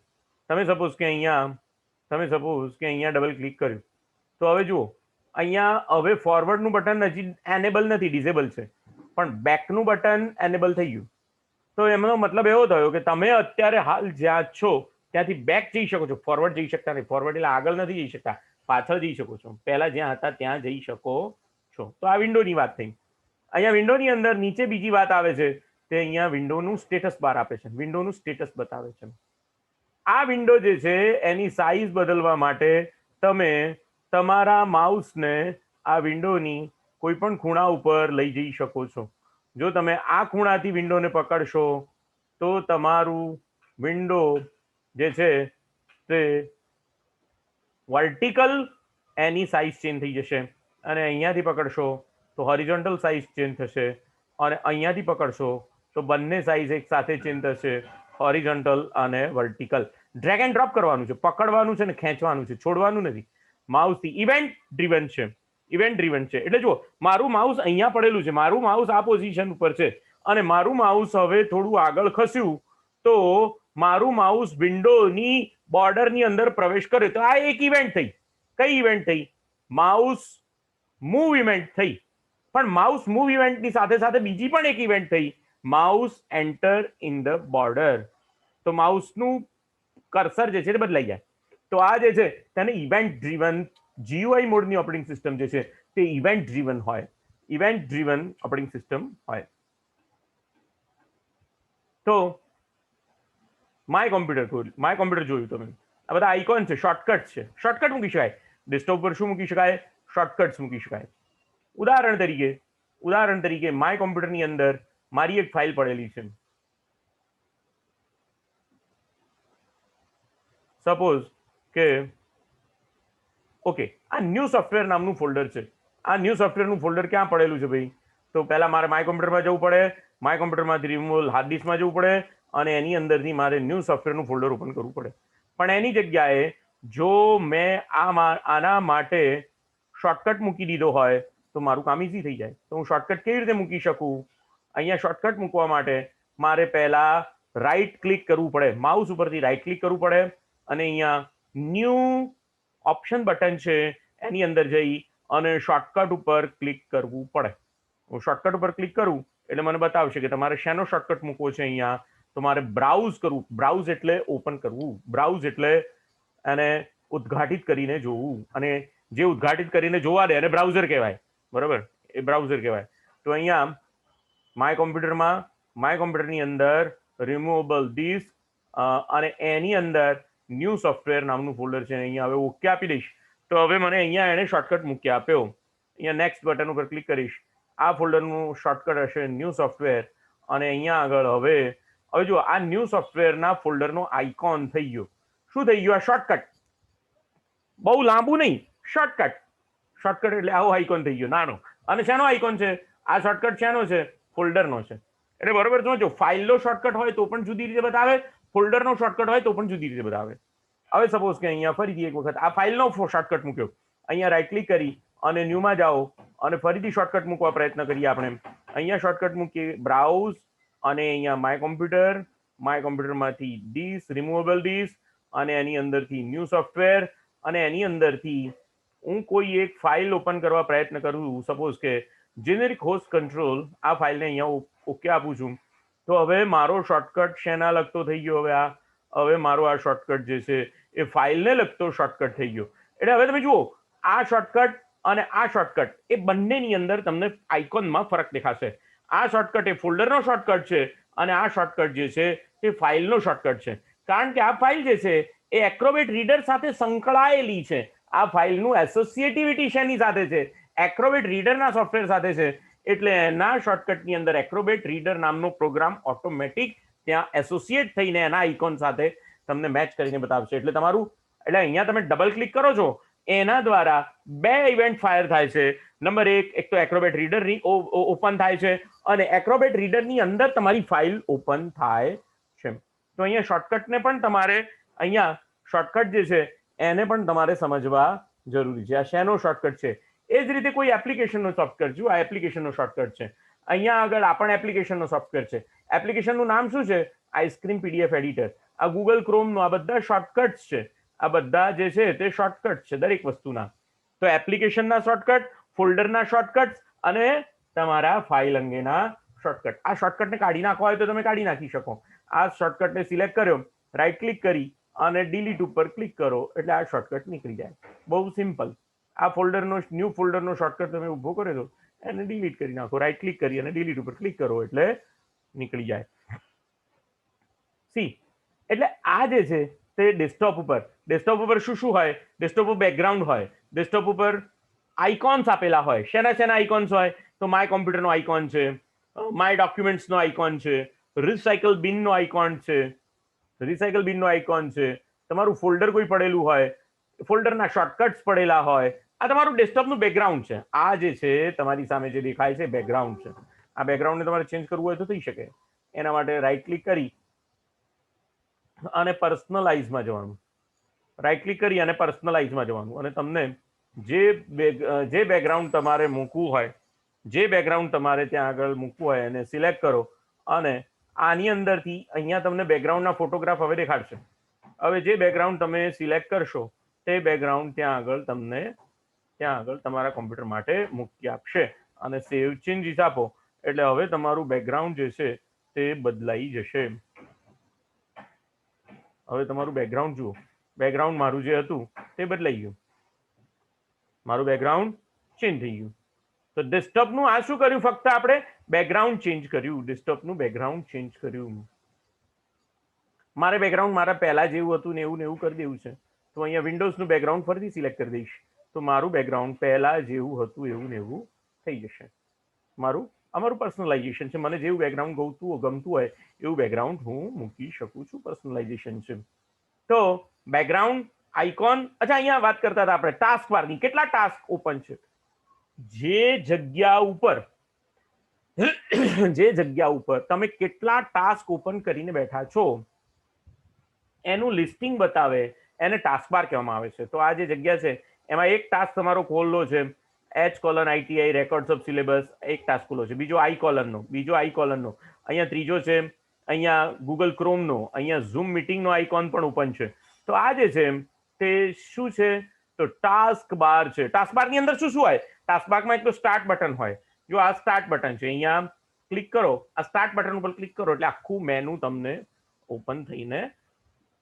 તમે સપોઝ કે અહીંયા ડબલ ક્લિક કર્યું તો હવે જુઓ, અહીંયા હવે ફોરવર્ડનું બટન હજી એનેબલ નથી, ડિસેબલ છે, પણ બેકનું બટન એનેબલ થઈ ગયું. તો એમનો મતલબ એવો થયો કે તમે અત્યારે હાલ જ્યાં છો ત્યાંથી બેક જઈ શકો છો, ફોરવર્ડ જઈ શકતા નહીં. ફોરવર્ડ એટલે આગળ નથી જઈ શકતા, પાછળ જઈ શકો છો, પહેલા જ્યાં હતા ત્યાં જઈ શકો છો. તો આ વિન્ડોની વાત થઈ. અહીંયા વિન્ડોની અંદર નીચે બીજી વાત આવે છે, તે અહીંયા વિન્ડોનું સ્ટેટસ બાર આપે છે, વિન્ડોનું સ્ટેટસ બતાવે છે. આ વિન્ડો જે છે એની સાઇઝ બદલવા માટે તમે તમારા માઉસને આ વિન્ડોની કોઈ પણ ખૂણા ઉપર લઈ જઈ શકો છો. જો તમે આ ખૂણાથી વિન્ડોને પકડશો તો તમારું વિન્ડો જે છે તે વર્ટિકલ એની સાઇઝ ચેન્જ થઈ જશે, અને અહીંયાથી પકડશો તો હોરિઝોન્ટલ સાઇઝ ચેન્જ થશે, અને અહીંયાથી પકડશો તો બંને સાઇઝ એક સાથે ચેન્જ થશે, હોરિઝોન્ટલ અને વર્ટિકલ. ડ્રેગ એન્ડ ડ્રોપ કરવાનું છે, પકડવાનું છે ને ખેંચવાનું છે, છોડવાનું નથી. માઉસથી ઇવેન્ટ ડ્રીવન છે, ઇવેન્ટ ડ્રીવન છે. એટલે જુઓ, મારું માઉસ અહીંયા પડેલું છે, મારું માઉસ આ પોઝિશન ઉપર છે, અને મારું માઉસ હવે થોડું આગળ ખસ્યું તો મારું માઉસ વિન્ડોની બોર્ડરની અંદર પ્રવેશ કરે તો આ એક ઇવેન્ટ થઈ. કઈ ઇવેન્ટ થઈ? માઉસ મૂવ ઇવેન્ટ થઈ. પણ માઉસ મૂવ ઇવેન્ટની સાથે સાથે બીજી પણ એક ઇવેન્ટ થઈ, mouse enter in the border. તો માઉસનું કર્સર જે છે તે બદલાઈ જાય. તો આ જે છે તેને ઇવેન્ટ ડ્રીવન GUI મોડની ઓપરેટિંગ સિસ્ટમ જે છે તે ઇવેન્ટ ડ્રીવન હોય, ઇવેન્ટ ડ્રીવન ઓપરેટિંગ સિસ્ટમ હોય. તો માય કોમ્પ્યુટર જોયું તમે. આ બધા આઇકોન છે, શોર્ટકટ છે, શોર્ટકટ મૂકી શકાય. ડેસ્કટોપ પર શું મૂકી શકાય? શોર્ટકટ્સ મૂકી શકાય. ઉદાહરણ તરીકે માય કોમ્પ્યુટરની અંદર મારી એક ફાઇલ પડેલી છે. સપોઝ કે ઓકે, આ ન્યૂ સોફ્ટવેર નામનું ફોલ્ડર છે. આ ન્યૂ સોફ્ટવેરનું ફોલ્ડર ક્યાં પડેલું છે ભાઈ? તો પહેલા મારે માય કોમ્પ્યુટરમાં જવું પડે, માય કોમ્પ્યુટરમાંથી રિમૂવલ હાર્ડ ડિસ્કમાં જવું પડે, અને એની અંદરથી મારે ન્યૂ સોફ્ટવેરનું ફોલ્ડર ઓપન કરવું પડે. પણ એની જગ્યાએ જો મેં આના માટે શોર્ટકટ મૂકી દીધો હોય તો મારું કામ ઇઝી થઈ જાય. તો હું શોર્ટકટ કેવી રીતે મૂકી શકું? અહીંયા શોર્ટકટ મૂકવા માટે મારે પહેલા રાઈટ ક્લિક કરવું પડે, માઉસ ઉપરથી રાઈટ ક્લિક કરવું પડે, અને અહીંયા ન્યૂ ઓપ્શન બટન છે એની અંદર જઈ અને શોર્ટકટ ઉપર ક્લિક કરવું પડે. હું શોર્ટકટ ઉપર ક્લિક કરું એટલે મને બતાવશે કે તમારે શેનો શોર્ટકટ મૂકવો છે. અહીંયા તો મારે બ્રાઉઝ કરવું. બ્રાઉઝ એટલે ઓપન કરવું, બ્રાઉઝ એટલે એને ઉદ્ઘાટિત કરીને જોવું, અને જે ઉદ્ઘાટિત કરીને જોવા દે એને બ્રાઉઝર કહેવાય, બરાબર? એ બ્રાઉઝર કહેવાય. તો અહીંયા માય કોમ્પ્યુટરની અંદર રિમૂવેબલ ડિસ્ક, અને એની અંદર ન્યૂ સોફ્ટવેર નામનું ફોલ્ડર છે. અહીંયા હવે ઓકે આપી દઈશ તો હવે મને અહીંયા એને શોર્ટકટ મૂકી આપ્યો. અહીંયા નેક્સ્ટ બટન ઉપર ક્લિક કરીશ, આ ફોલ્ડરનું શોર્ટકટ હશે ન્યૂ સોફ્ટવેર, અને અહીંયા આગળ હવે જો આ ન્યૂ સોફ્ટવેરના ફોલ્ડરનો આઇકોન થઈ ગયો. શું થઈ ગયું? આ શોર્ટકટ. બહુ લાંબુ નહીં, શોર્ટકટ. શોર્ટકટ એટલે આવો આઇકોન થઈ ગયો, નાનો. અને શેનો આઇકોન છે આ? શોર્ટકટ શેનો છે? ફોલ્ડરનો છે. એટલે બરોબર સમજો, ફાઇલનો શોર્ટકટ હોય તો પણ જુદી રીતે બતાવે, ફોલ્ડરનો શોર્ટકટ હોય તો પણ જુદી રીતે બતાવે. હવે સપોઝ કે અહીંયા ફરીથી એક વખત આ ફાઇલનો શોર્ટકટ મૂક્યો, અહીંયા રાઈટ ક્લિક કરી અને ન્યૂમાં જાઓ અને ફરીથી શોર્ટકટ મૂકવા પ્રયત્ન કરીએ આપણે. અહીંયા શોર્ટકટ મૂકીએ બ્રાઉઝ અને અહીંયા માય કોમ્પ્યુટરમાંથી ડીસ, રિમૂવેબલ ડીસ, અને એની અંદરથી ન્યૂ સોફ્ટવેર, અને એની અંદરથી હું કોઈ એક ફાઇલ ઓપન કરવા પ્રયત્ન કરું, સપોઝ કે જેનેરિક હોસ્ટ કંટ્રોલ, આ ફાઇલને અહીંયા ઓકે આપું છું. તો હવે મારો શોર્ટકટ શેના લગતો થઈ ગયો? હવે મારો આ શોર્ટકટ જે છે એ ફાઇલને લગતો શોર્ટકટ થઈ ગયો. એટલે હવે તમે જુઓ, આ શોર્ટકટ અને આ શોર્ટકટ એ બંનેની અંદર તમને આઇકોનમાં ફરક દેખાશે. આ શોર્ટકટ એ ફોલ્ડરનો શોર્ટકટ છે અને આ શોર્ટકટ જે છે તે ફાઇલનો શોર્ટકટ છે. કારણ કે આ ફાઇલ જે છે એ એક્રોબેટ રીડર સાથે સંકળાયેલી છે. આ ફાઇલનું એસોસિએટિવિટી શેની સાથે છે? એક્રોબેટ રીડરના સોફ્ટવેર સાથે છે. એટલે એના શોર્ટકટની અંદર એક્રોબેટ રીડર નામનો પ્રોગ્રામ ઓટોમેટિક ત્યાં એસોસિએટ થઈને એના આઇકોન સાથે તમને મેચ કરીને બતાવશે. એટલે અહીંયા તમે ડબલ ક્લિક કરો છો, એના દ્વારા બે ઇવેન્ટ ફાયર થાય છે. નંબર એક તો એક્રોબેટ રીડરની ઓપન થાય છે અને એક્રોબેટ રીડરની અંદર તમારી ફાઇલ ઓપન થાય છે. તો અહીંયા શોર્ટકટને પણ તમારે અહીંયા શોર્ટકટ જે છે એને પણ તમારે સમજવા જરૂરી છે. આ શેનો શોર્ટકટ છે? એ જ રીતે કોઈ એપ્લિકેશનનો શોર્ટકટ જો આ એપ્લિકેશનનો શોર્ટકટ છે. અહીંયા આગળ આ પણ એપ્લિકેશનનો શોર્ટકટ છે. એપ્લિકેશનનું નામ શું છે? Ice cream PDF editor. આ ગૂગલ ક્રોમનો આ બધા શોર્ટકટ્સ છે. આ બધા જે છે તે શોર્ટકટ છે દરેક વસ્તુના. તો એપ્લિકેશનના શોર્ટકટ, ફોલ્ડરના શોર્ટકટ અને તમારા ફાઇલ અંગેના શોર્ટકટ. આ શોર્ટકટને કાઢી નાખવા હોય તો તમે કાઢી નાખી શકો. આ શોર્ટકટને સિલેક્ટ કર્યો, રાઈટ ક્લિક કરી અને ડિલીટ ઉપર ક્લિક કરો એટલે આ શોર્ટકટ નીકળી જાય. બહુ સિમ્પલ. આ ન્યૂ ફોલ્ડરનો શોર્ટકટ તમે ઉભો કર્યો તો એને ડિલીટ કરી નાખો, રાઈટ ક્લિક કરી અને ડિલીટ ઉપર ક્લિક કરો એટલે નીકળી જાય. એટલે આ જે છે તે ડેસ્કટોપ ઉપર શું હોય? ડેસ્કટોપ ઉપર બેકગ્રાઉન્ડ હોય, ડેસ્કટોપ ઉપર આઇકોન્સ આપેલા હોય. શેના આઇકોન્સ હોય? તો માય કોમ્પ્યુટરનો આઇકોન છે, માય ડોક્યુમેન્ટ્સનો આઇકોન છે, રિસાયકલ બિનનો આઇકોન છે, તમારું ફોલ્ડર કોઈ પડેલું હોય, ફોલ્ડરના શોર્ટકટ્સ પડેલા હોય. આ તમારું ડેસ્કટોપનું બેકગ્રાઉન્ડ છે. આ જે છે તમારી સામે જે દેખાય છે બેકગ્રાઉન્ડ છે. આ બેકગ્રાઉન્ડને તમારે ચેન્જ કરવું હોય તો થઈ શકે. એના માટે રાઈટ ક્લિક કરી અને પર્સનલાઇઝમાં જવાનું, રાઈટ ક્લિક કરી અને પર્સનલાઇઝમાં જવાનું અને તમને જે બેકગ્રાઉન્ડ તમારે મૂકવું હોય, ત્યાં આગળ મૂકવું હોય એને સિલેક્ટ કરો અને આની અંદરથી અહીંયા તમને બેકગ્રાઉન્ડના ફોટોગ્રાફ હવે દેખાડશે. હવે જે બેકગ્રાઉન્ડ તમે સિલેક્ટ કરશો તે બેકગ્રાઉન્ડ ત્યાં આગળ તમારા કોમ્પ્યુટર માટે મૂકી આપશે અને સેવ ચેન્જીસ આપો એટલે હવે તમારું બેકગ્રાઉન્ડ જે છે તે બદલાઈ જશે. હવે તમારું બેકગ્રાઉન્ડ જુઓ, બેકગ્રાઉન્ડ મારું જે હતું તે બદલાઈ ગયું, મારું બેકગ્રાઉન્ડ ચેન્જ થઈ ગયું. તો ડેસ્કટોપનું આ શું કર્યું? ફક્ત આપણે બેકગ્રાઉન્ડ ચેન્જ કર્યું, ડેસ્કટોપનું બેકગ્રાઉન્ડ ચેન્જ કર્યું. મારે બેકગ્રાઉન્ડ મારા પહેલા જેવું હતું ને એવું કરી દેવું છે તો અહીંયા વિન્ડોઝનું બેકગ્રાઉન્ડ ફરીથી સિલેક્ટ કરી દઈશ તો મારું બેકગ્રાઉન્ડ પહેલા જેવું હતું એવું થઈ જશે. અમારું પર્સનલાઇઝેશન છે. મને જેવું બેકગ્રાઉન્ડ ગમતું હોય એવું બેકગ્રાઉન્ડ હું મૂકી શકું છું. પર્સનલાઇઝેશન છે. તો બેકગ્રાઉન્ડ, આઇકોન. અચ્છા, અહીંયા વાત કરતા હતા આપણે ટાસ્ક બારની. કેટલા ટાસ્ક ઓપન છે? જે જગ્યા ઉપર તમે કેટલા ટાસ્ક ઓપન કરીને બેઠા છો એનું લિસ્ટિંગ બતાવે એને ટાસ્ક બાર કહેવામાં આવે છે. તો આ જે જગ્યા છે એમાં એક ટાસ્ક તમારો ખોલનો છે, H:ITI રેકોર્ડ્સ ઓફ સિલેબસ, એક ટાસ્ક ખુલ્લો છે. બીજો આઈ કોલનનો, અહીંયા ત્રીજો છે અહીંયા ગૂગલ ક્રોમનો, અહીંયા ઝૂમ મીટિંગનો આઇકોન પણ ઓપન છે. તો આ જે છે તે શું છે? તો ટાસ્ક બાર છે. ટાસ્ક બારની અંદર શું હોય? ટાસ્ક બારમાં એક તો સ્ટાર્ટ બટન હોય. જો આ સ્ટાર્ટ બટન છે, અહીંયા ક્લિક કરો, આ સ્ટાર્ટ બટન ઉપર ક્લિક કરો એટલે આખું મેનુ તમને ઓપન થઈને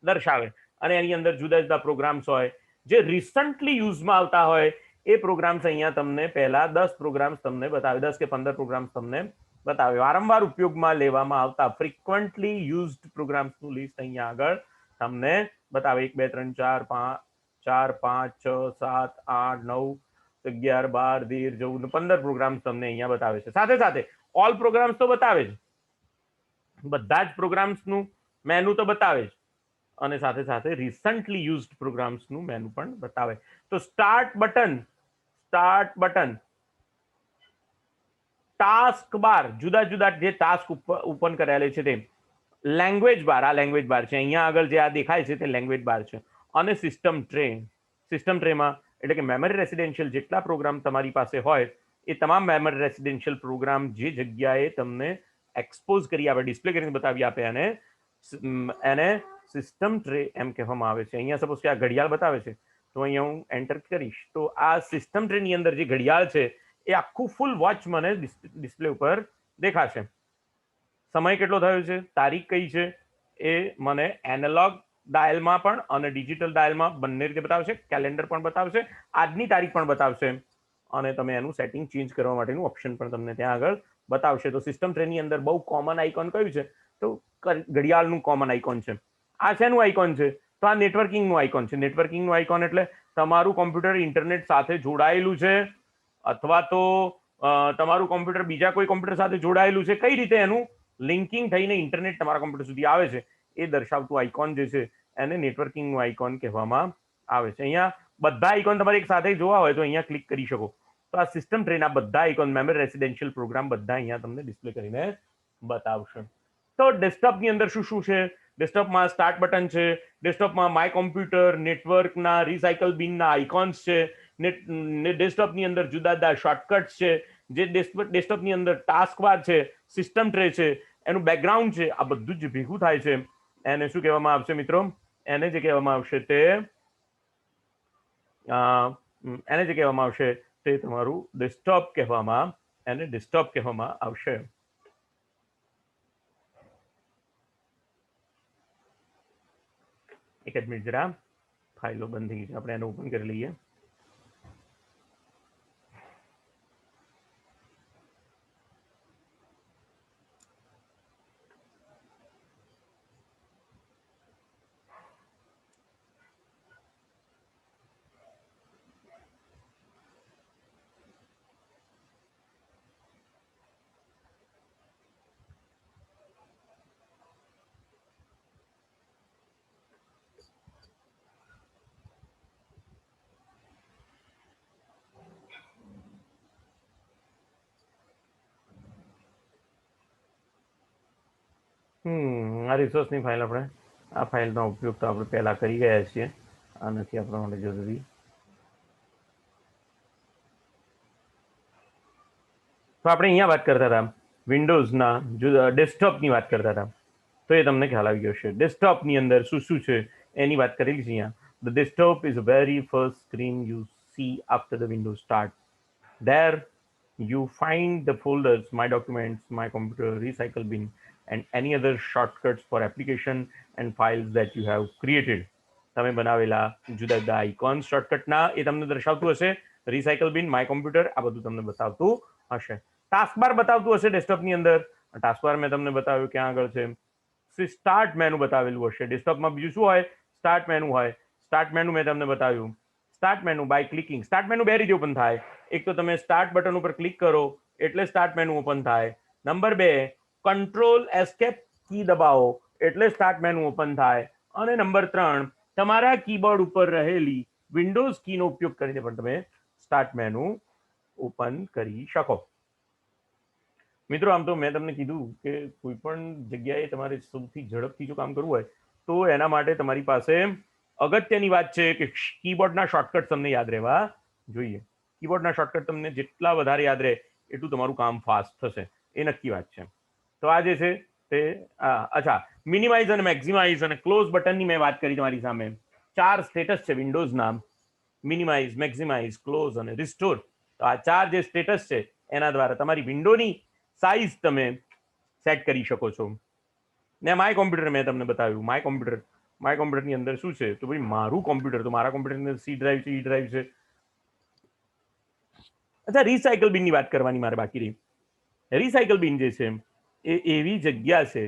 દર્શાવે અને એની અંદર જુદા જુદા પ્રોગ્રામ્સ હોય જે રિસન્ટલી યુઝમાં આવતા હોય. એ પ્રોગ્રામ્સ અહીંયા તમને પહેલા 10 પ્રોગ્રામ્સ તમને બતાવે, 10 કે 15 પ્રોગ્રામ્સ તમને બતાવે. વારંવાર ઉપયોગમાં લેવામાં આવતા ફ્રિકવન્ટલી યુઝડ પ્રોગ્રામ્સનું લિસ્ટ અહીંયા આગળ તમને બતાવે. 1 2 3 4 5 6 7 8 9 11 12 13 14 15 પ્રોગ્રામ્સ તમને અહીંયા બતાવે છે. સાથે સાથે ઓલ પ્રોગ્રામ્સ તો બતાવે જ, બધા જ પ્રોગ્રામ્સનું મેનુ તો બતાવે જ અને સાથે સાથે રિસન્ટલી યુઝડ પ્રોગ્રામ્સનું મેનુ પણ બતાવે. તો સ્ટાર્ટ બટન ટાસ્ક બાર, જુદા જુદા જે ટાસ્ક ઓપન કરેલા છે તે. લેંગ્વેજ બાર, આ લેંગ્વેજ બાર છે. અહીંયા આગળ જે આ દેખાય છે તે લેંગ્વેજ બાર છે. અને સિસ્ટમ ટ્રે, સિસ્ટમ ટ્રેમાં એટલે કે મેમરી રેસિડેન્શિયલ જેટલા પ્રોગ્રામ તમારી પાસે હોય એ તમામ મેમરી રેસિડેન્શિયલ પ્રોગ્રામ જે જગ્યાએ તમને એક્સપોઝ કરી આપે, ડિસ્પ્લે કરીને બતાવી આપે, એને સિસ્ટમ ટ્રે એમ કહેવામાં આવે છે. અહીંયા સપોઝ કે આ ઘડિયાળ બતાવે છે, તો અહીંયા હું એન્ટર કરીશ તો આ સિસ્ટમ ટ્રેની અંદર જે ઘડિયાળ છે એ આખું ફૂલ વોચ મને ડિસ્પ્લે ઉપર દેખાશે. સમય કેટલો થયો છે, તારીખ કઈ છે, એ મને એનાલોગ ડાયલમાં પણ અને ડિજિટલ ડાયલમાં બંને રીતે બતાવશે. કેલેન્ડર પણ બતાવશે, આજની તારીખ પણ બતાવશે, અને તમે એનું સેટિંગ ચેન્જ કરવા માટેનું ઓપ્શન પણ તમને ત્યાં આગળ બતાવશે. તો સિસ્ટમ ટ્રેની અંદર બહુ કોમન આઇકોન કયું છે, તો ઘડિયાળનું કોમન આઇકોન છે. આ શેનું આઇકોન છે, તો આ નેટવર્કિંગનું આઇકોન છે. નેટવર્કિંગનું આઇકોન એટલે તમારું કોમ્પ્યુટર ઇન્ટરનેટ સાથે જોડાયેલું છે, અથવા તો તમારું કોમ્પ્યુટર બીજા કોઈ કોમ્પ્યુટર સાથે જોડાયેલું છે, કઈ રીતે એનું લિંકિંગ થઈને ઇન્ટરનેટ તમારા કોમ્પ્યુટર સુધી આવે છે એ દર્શાવતું આઇકોન જે છે એને નેટવર્કિંગનું આઇકોન કહેવામાં આવે છે. અહીંયા બધા આઇકોન તમારે એક સાથે જોવા હોય તો અહીંયા ક્લિક કરી શકો. તો આ સિસ્ટમ ટ્રેના બધા આઇકોન, મેમરી રેસિડેન્શિયલ પ્રોગ્રામ બધા અહીંયા તમને ડિસ્પ્લે કરીને બતાવશે. તો ડેસ્કટોપની અંદર શું શું છે? ડેસ્કટોપમાં સ્ટાર્ટ બટન છે, ડેસ્કટોપમાં માય કોમ્પ્યુટર, નેટવર્કના, રિસાયકલ બિનના આઇકોન્સ છે, ડેસ્કટોપની અંદર જુદા જુદા શોર્ટકટ્સ છે, જે ડેસ્કટોપની અંદર ટાસ્ક બાર છે, સિસ્ટમ ટ્રે છે, એનું બેકગ્રાઉન્ડ છે, આ બધું જ ભેગું થાય છે એને શું કહેવામાં આવશે મિત્રો? એને જે કહેવામાં આવશે તે તમારું ડેસ્કટોપ કહેવામાં આવશે. એક જ મિનિટ જરા, ફાઇલો બંધ થઈ ગઈ છે, આપણે એને ઓપન કરી લઈએ. આ રિસોર્સની ફાઇલ, આપણે આ ફાઇલનો ઉપયોગ તો આપણે પહેલા કરી ગયા છીએ, આ નથી આપણા માટે જરૂરી. તો આપણે અહીંયા વાત કરતા હતા વિન્ડોઝના ડેસ્કટોપની વાત કરતા હતા, તો એ તમને ખ્યાલ આવી ગયો છે. ડેસ્કટોપની અંદર શું શું છે એની વાત કરેલી છે અહીંયા. The desktop is very first screen you C after the Windows start. There you find the folders, my documents, my computer, recycle bin, and any other shortcuts for application and files that you have created. તમે બનાવેલા જુદા જુદા આઇકોન શોર્ટકટના એ તમને દર્શાવતું હશે. રિસાયકલ બિન, માય કોમ્પ્યુટર, આ બધું તમને બતાવતું હશે. ટાસ્ક બાર બતાવતું હશે ડેસ્કટોપની અંદર. ટાસ્ક બાર મેં તમને બતાવ્યું ક્યાં આગળ છે. સ્ટાર્ટ મેનુ બતાવેલું હશે. ડેસ્કટોપમાં બીજું શું હોય? સ્ટાર્ટ મેનુ હોય. સ્ટાર્ટ મેનુ મેં તમને બતાવ્યું. Start menu by clicking. Start menu બે રીતે ઓપન થાય. એક તો તમે સ્ટાર્ટ બટન ઉપર ક્લિક કરો એટલે સ્ટાર્ટ મેનુ ઓપન થાય. નંબર 2, કંટ્રોલ એસ્કેપ કી દબાવો એટલે સ્ટાર્ટ મેનુ ઓપન થાય. અને નંબર 3, તમારા કીબોર્ડ ઉપર રહેલી વિન્ડોઝ કીનો ઉપયોગ કરીને પણ તમે સ્ટાર્ટ મેનુ ઓપન કરી શકો. મિત્રો, આમ તો મેં તમને કીધું કે કોઈ પણ જગ્યાએ તમારે સૌથી ઝડપથી જો કામ કરવું હોય તો એના માટે તમારી પાસે અગત્યની વાત છે કે કીબોર્ડના શોર્ટકટ તમને યાદ રહેવા જોઈએ. કીબોર્ડના શોર્ટકટ તમને જેટલા વધારે યાદ રહે એટલું તમારું કામ ફાસ્ટ થશે, એ નક્કી વાત છે. તો આ જે છે તે અચ્છા, મિનિમાઇઝ અને મેક્સિમાઇઝ અને ક્લોઝ બટનની મેં વાત કરી તમારી સામે. 4 સ્ટેટસ છે વિન્ડોઝના: મિનિમાઇઝ, મેક્સિમાઇઝ, ક્લોઝ અને રિસ્ટોર. તો આ 4 જે સ્ટેટસ છે એના દ્વારા તમારી વિન્ડોની સાઇઝ તમે સેટ કરી શકો છો. ને માય કોમ્પ્યુટર મેં તમને બતાવ્યું. માય કોમ્પ્યુટરની અંદર શું છે, તો ભાઈ મારું કોમ્પ્યુટર, તો મારા કોમ્પ્યુટરની અંદર સી ડ્રાઈવ છે, ઈ ડ્રાઈવ છે. અચ્છા, રિસાયકલ બિનની વાત કરવાની મારે બાકી રહી. રિસાયકલ બિન જે છે એ એવી જગ્યા છે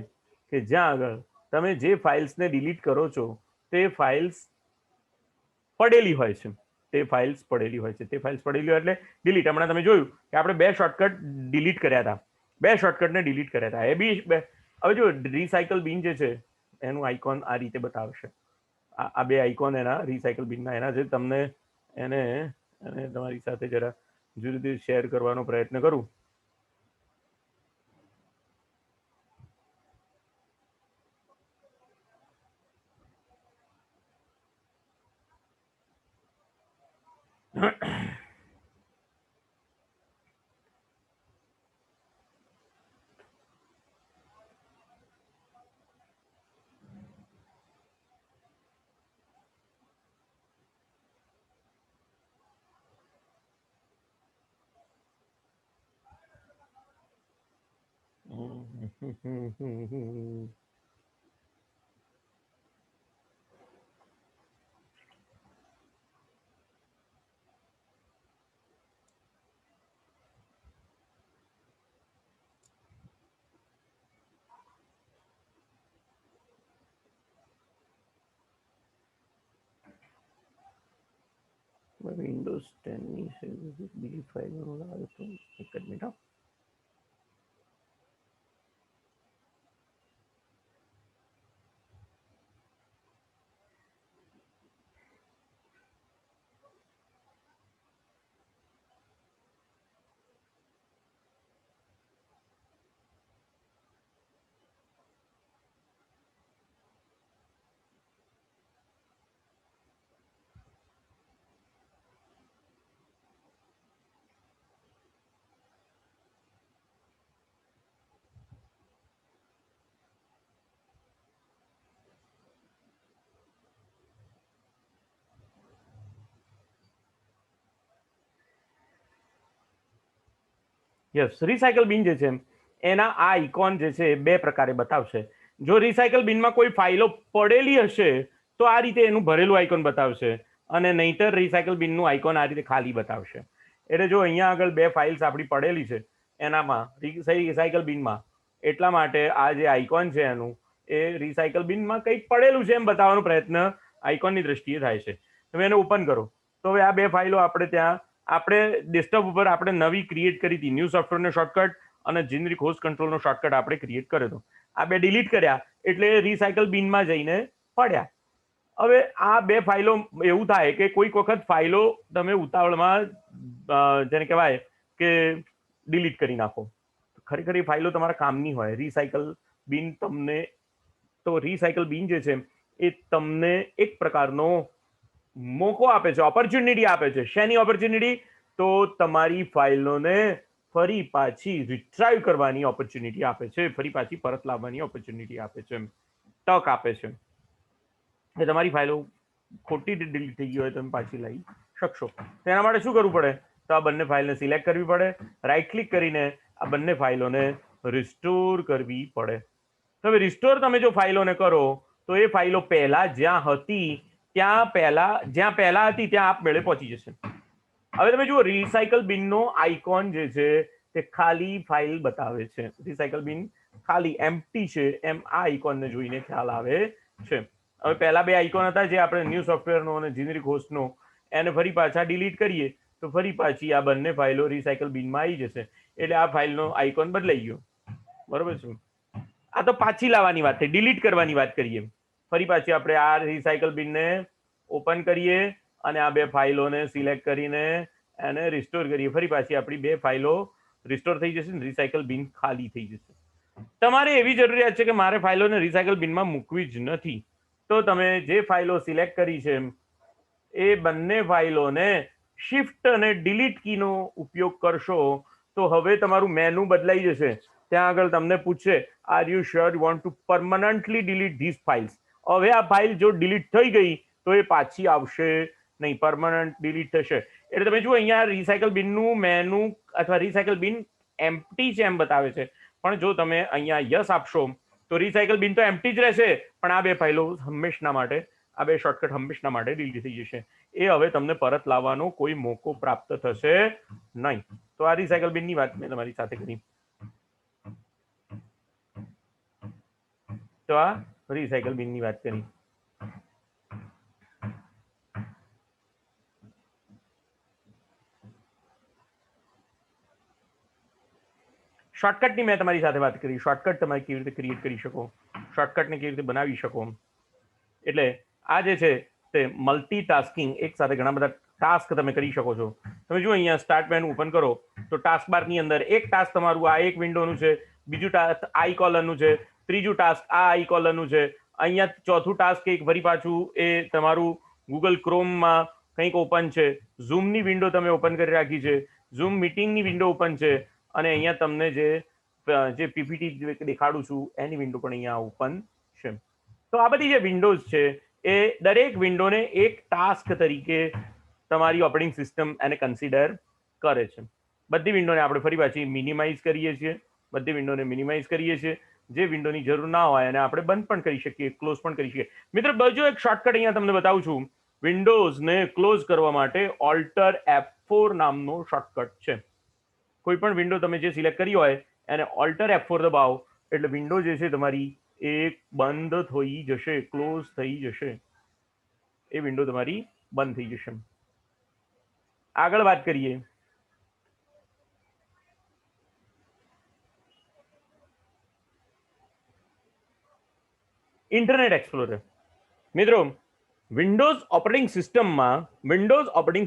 કે જ્યાં આગળ તમે જે ફાઇલ્સને ડિલીટ કરો છો તે ફાઇલ્સ પડેલી હોય છે. તે ફાઇલ્સ પડેલી હોય એટલે ડિલીટ. હમણાં તમે જોયું કે આપણે 2 શોર્ટકટ ડિલીટ કર્યા હતા. 2 શોર્ટકટને ડિલીટ કર્યા હતા. એ બી હવે જો રિસાયકલ બિન જે છે એનું આઇકોન આ રીતે બતાવશે. આ 2 આઇકોન એના રિસાયકલ બિનના એના જે તમને એને તમારી સાથે જરા જુદી રીતે શેર કરવાનો પ્રયત્ન કરું વિન્ડોઝ 10 ની છે બીજી ફાઇલ આવે તો એક જ મિનિટ. યસ, રિસાયકલ બિન જે છે એના આ આઇકોન જે છે બે પ્રકારે બતાવશે. જો રિસાયકલ બિનમાં કોઈ ફાઇલો પડેલી હશે તો આ રીતે એનું ભરેલું આઇકોન બતાવશે, અને નહીતર રિસાયકલ બિનનું આઇકોન આ રીતે ખાલી બતાવશે. એટલે જો અહીંયા આગળ બે ફાઇલ્સ આપણી પડેલી છે એનામાં રિસાયકલ બિનમાં, એટલા માટે આ જે આઇકોન છે એનું એ રિસાયકલ બિનમાં કંઈક પડેલું છે એમ બતાવવાનો પ્રયત્ન આઇકોનની દ્રષ્ટિએ થાય છે. તમે એને ઓપન કરો તો હવે આ બે ફાઇલો આપણે ત્યાં આપણે ડેસ્કટોપ ઉપર આપણે નવી ક્રિએટ કરી હતી, ન્યૂ સોફ્ટવેરનો શોર્ટકટ અને જેનરિક હોસ્ટ કંટ્રોલનો શોર્ટકટ આપણે ક્રિએટ કર્યો હતો. આ બે ડિલીટ કર્યા એટલે રિસાયકલ બિનમાં જઈને પડ્યા. હવે આ બે ફાઇલો એવું થાય કે કોઈક વખત ફાઇલો તમે ઉતાવળમાં જેને કહેવાય કે ડિલીટ કરી નાખો. ખરેખર એ ફાઇલો તમારા કામની હોય. રિસાયકલ બિન તમને તો રિસાયકલ બિન જે છે એ તમને એક પ્રકારનો મોકો આપે છે, ઓપોર્ચ્યુનિટી આપે છે. શેની ઓપોર્ચ્યુનિટી? તો તમારી ફાઇલોને ફરી પાછી રિટ્રાઈવ કરવાની ઓપોર્ચ્યુનિટી આપે છે, ફરી પાછી પરત લાવવાની ઓપોર્ચ્યુનિટી આપે છે, તક આપે છે. એ તમારી ફાઇલો ખોટી રીતે ડિલીટ થઈ ગઈ હોય તમે પાછી લાવી શકશો. તેના માટે શું કરવું પડે? તો આ બંને ફાઇલને સિલેક્ટ કરવી પડે, રાઈટ ક્લિક કરીને આ બંને ફાઇલોને રિસ્ટોર કરવી પડે. તો હવે રિસ્ટોર તમે જો ફાઇલોને કરો તો એ ફાઇલો પહેલા જ્યાં હતી જ્યાં પહેલા હતી ત્યાં આપમેળે પહોંચી જશે. હવે તમે જુઓ રિસાયકલ બિનનો આઇકોન જે છે તે ખાલી ફાઇલ બતાવે છે. રિસાયકલ બિન ખાલી એમ્પ્ટી છે એમ આ આઇકોનને જોઈને ખ્યાલ આવે છે. હવે પહેલા બે આઇકોન હતા જે આપણે ન્યૂ સોફ્ટવેરનો અને જેનરિક હોસ્ટનો, એને ફરી પાછા ડિલીટ કરીએ તો ફરી પાછી આ બંને ફાઇલો રિસાયકલ બિનમાં આવી જશે. એટલે આ ફાઇલનો આઇકોન બદલાઈ ગયો. બરોબર છે. આ તો પાછી લાવવાની વાત થઈ, ડિલીટ કરવાની વાત કરીએ. ફરી પાછી આપણે આ રિસાયકલ બિનને ઓપન કરીએ અને આ બે ફાઇલોને સિલેક્ટ કરીને એને રિસ્ટોર કરીએ. ફરી પાછી આપણી બે ફાઇલો રિસ્ટોર થઈ જશે, રિસાયકલ બિન ખાલી થઈ જશે. તમારે એવી જરૂરિયાત છે કે મારે ફાઇલોને રિસાયકલ બિનમાં મૂકવી જ નથી, તો તમે જે ફાઇલો સિલેક્ટ કરી છે એ બંને ફાઇલોને શિફ્ટ અને ડિલીટ કીનો ઉપયોગ કરશો તો હવે તમારું મેનુ બદલાઈ જશે. ત્યાં આગળ તમને પૂછશે are you sure you want to permanently delete this files. હવે આ ફાઇલ જો ડિલીટ થઈ ગઈ તો એ પાછી આવશે નહીં, પરમનન્ટ ડિલીટ થશે. એટલે તમે જુઓ અહીંયા રિસાયકલ બિનનું મેનુ અથવા રિસાયકલ બિન એમ્પ્ટી છે એમ બતાવે છે, પણ જો તમે અહીંયા યસ આપશો તો રિસાયકલ બિન તો એમ્પ્ટી જ રહેશે, પણ આ બે ફાઇલો હંમેશના માટે, આ બે શોર્ટકટ હંમેશના માટે ડિલીટ થઈ જશે. એ હવે તમને પરત લાવવાનો કોઈ મોકો પ્રાપ્ત થશે નહીં. તો આ રિસાયકલ બિનની વાત મેં તમારી સાથે કરી. તો આ રિસાયકલ બિનની વાત કરી. શોર્ટકટની મેં તમારી સાથે વાત કરી. શોર્ટકટ તમે કેવી રીતે ક્રિએટ કરી શકો, શોર્ટકટને કેવી રીતે બનાવી શકો. એટલે આ જે છે તે મલ્ટીટાસ્કિંગ, એક સાથે ઘણા બધા ટાસ્ક તમે કરી શકો છો. તમે જુઓ અહીંયા સ્ટાર્ટ મેનુ ઓપન કરો તો ટાસ્ક બારની અંદર એક ટાસ્ક તમારું આ એક વિન્ડોનું છે, બીજું ટાસ્ક આઈ કોલરનું છે, ત્રીજું ટાસ્ક આ આઈ કોલરનું છે, અહીંયા ચોથું ટાસ્ક એક ફરી પાછું એ તમારું ગૂગલ ક્રોમમાં કંઈક ઓપન છે, ઝૂમની વિન્ડો તમે ઓપન કરી રાખી છે, ઝૂમ મીટિંગની વિન્ડો ઓપન છે, અને અહીંયા તમને જે પીપીટી દેખાડું છું એની વિન્ડો પણ અહીંયા ઓપન છે. તો આ બધી જે વિન્ડોઝ છે એ દરેક વિન્ડોને એક ટાસ્ક તરીકે તમારી ઓપરેટિંગ સિસ્ટમ એને કન્સિડર કરે છે. બધી વિન્ડોને આપણે ફરી પાછી મિનિમાઇઝ કરીએ છીએ, બધી વિન્ડોને મિનિમાઇઝ કરીએ છીએ. જે વિન્ડોની જરૂર ના હોય એને આપણે બંધ પણ કરી શકીએ, ક્લોઝ પણ કરી શકીએ. મિત્રો બીજો એક શોર્ટકટ અહીંયા તમને બતાવું છું. વિન્ડોઝને ક્લોઝ કરવા માટે ઓલ્ટર F4 નામનો શોર્ટકટ છે. કોઈ પણ વિન્ડો તમે જે સિલેક્ટ કરી હોય એને ઓલ્ટર F4 દબાવો એટલે વિન્ડો જે છે તમારી એ બંધ થઈ જશે, ક્લોઝ થઈ જશે. એ વિન્ડો તમારી બંધ થઈ જશે. આગળ વાત કરીએ. Internet explorer. મિત્રો વિન્ડોઝ ઓપરેટિંગ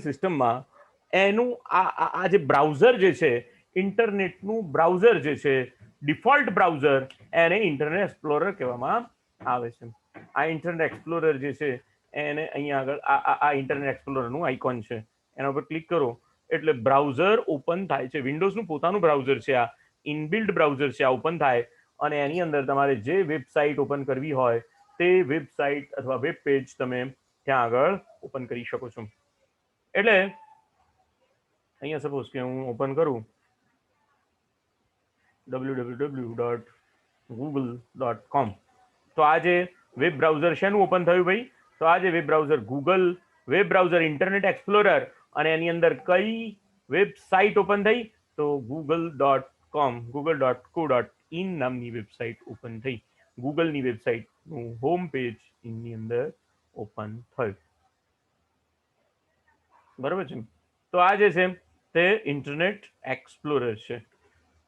સિસ્ટમમાં એનું આ જે બ્રાઉઝર જે છે, ઇન્ટરનેટનું બ્રાઉઝર જે છે, ડિફોલ્ટ બ્રાઉઝર, એને ઇન્ટરનેટ એક્સપ્લોરર કહેવામાં આવે છે. આ ઇન્ટરનેટ એક્સપ્લોરર જે છે એને અહીંયા આગળ આ ઇન્ટરનેટ એક્સપ્લોરરનું આઇકોન છે, એના ઉપર ક્લિક કરો એટલે બ્રાઉઝર ઓપન થાય છે. વિન્ડોઝનું પોતાનું બ્રાઉઝર છે, આ ઇનબિલ્ટ બ્રાઉઝર છે, આ ઓપન થાય અને એની અંદર તમારે જે વેબસાઇટ ઓપન કરવી હોય તે વેબસાઇટ અથવા વેબ પેજ તમે ત્યાં આગળ ઓપન કરી શકો છો. એટલે અહીંયા સપોઝ કે હું ઓપન કરું www.google.com, તો આ જે વેબ બ્રાઉઝર છે એનું ઓપન થયું ભાઈ. તો આ જે web browser Google web browser internet explorer, અને એની અંદર કઈ વેબસાઇટ ઓપન થઈ તો google.com/google.co.in નામની વેબસાઇટ ઓપન થઈ. ગૂગલની વેબસાઇટનું હોમ પેજ એની અંદર ઓપન થયું. બરાબર છે. તો આ જે છે તે ઇન્ટરનેટ એક્સપ્લોરર છે.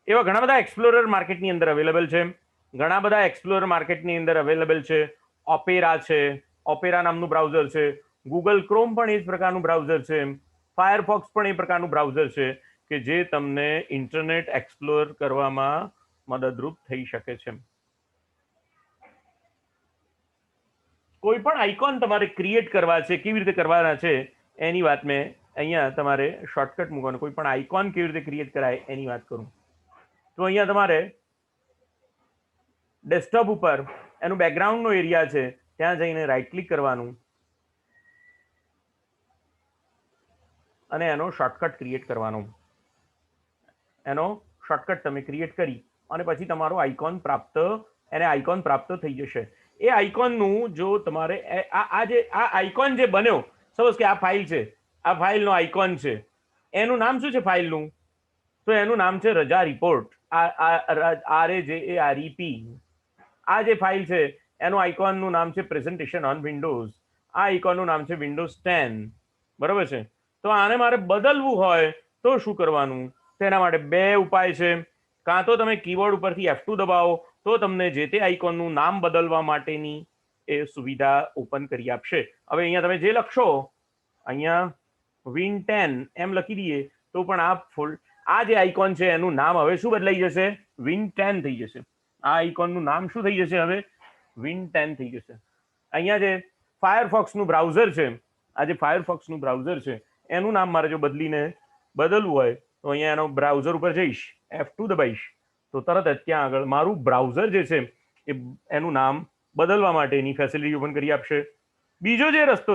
એવા ઘણા બધા એક્સપ્લોરર માર્કેટની અંદર અવેલેબલ છે. ઘણા બધા એક્સપ્લોરર માર્કેટની અંદર અવેલેબલ છે. ઓપેરા છે, ઓપેરા નામનું બ્રાઉઝર છે. ગૂગલ ક્રોમ પણ એ જ પ્રકારનું બ્રાઉઝર છે. ફાયરફોક્સ પણ એ પ્રકારનું બ્રાઉઝર છે કે જે તમને ઇન્ટરનેટ એક્સપ્લોર કરવામાં મદદરૂપ થઈ શકે છે. કોઈ પણ આઇકોન તમારે ક્રિએટ કરવા છે, કેવી રીતે કરવાના છે એની વાત મેં અહીંયા તમારે શોર્ટકટ મૂકવાનું. કોઈ પણ આઇકોન કેવી રીતે ક્રિએટ કરાય એની વાત કરું તો અહીંયા તમારે ડેસ્કટોપ ઉપર એનું બેકગ્રાઉન્ડનો એરિયા છે ત્યાં જઈને રાઈટ ક્લિક કરવાનું અને એનો શોર્ટકટ ક્રિએટ કરવાનો. એનો શોર્ટકટ તમે ક્રિએટ કરી અને પછી તમારો આઇકોન પ્રાપ્ત થઈ જશે. એ આઇકોનનું જો તમારે આ આઇકોન જે બન્યો, સપોઝ કે આ ફાઇલ છે, આ ફાઇલનો આઇકોન છે, એનું નામ શું છે ફાઇલનું? તો એનું નામ છે રજા રિપોર્ટ. RAJAREP. આ જે ફાઇલ છે એનું આઇકોનનું નામ છે પ્રેઝન્ટેશન ઓન વિન્ડોઝ. આ આઇકોનનું નામ છે વિન્ડોઝ 10. બરોબર છે. તો આને મારે બદલવું હોય તો શું કરવાનું? તેના માટે બે ઉપાય છે. કાં તો તમે કીબોર્ડ ઉપરથી F2 દબાવો તો તમને જે તે આઇકોનનું નામ બદલવા માટેની એ સુવિધા ઓપન કરી આપશે. હવે અહીંયા તમે જે લખશો, અહીંયા Win10 એમ લખી દઈએ તો પણ આ જે આઇકોન છે એનું નામ હવે શું બદલાઈ જશે? Win10 થઈ જશે. આ આઇકોનનું નામ શું થઈ જશે? હવે Win10 થઈ જશે. અહીંયા જે ફાયરફોક્સનું બ્રાઉઝર છે, આ જે ફાયરફોક્સનું બ્રાઉઝર છે એનું નામ મારે જો બદલવું હોય તો અહીંયા એનો બ્રાઉઝર ઉપર જઈશ, F2 દબાઈશ તો તરત જ ત્યાં આગળ મારું બ્રાઉઝર જે છે એનું નામ બદલવા માટેની ફેસિલિટી ઓપન કરી આપશે. બીજો જે રસ્તો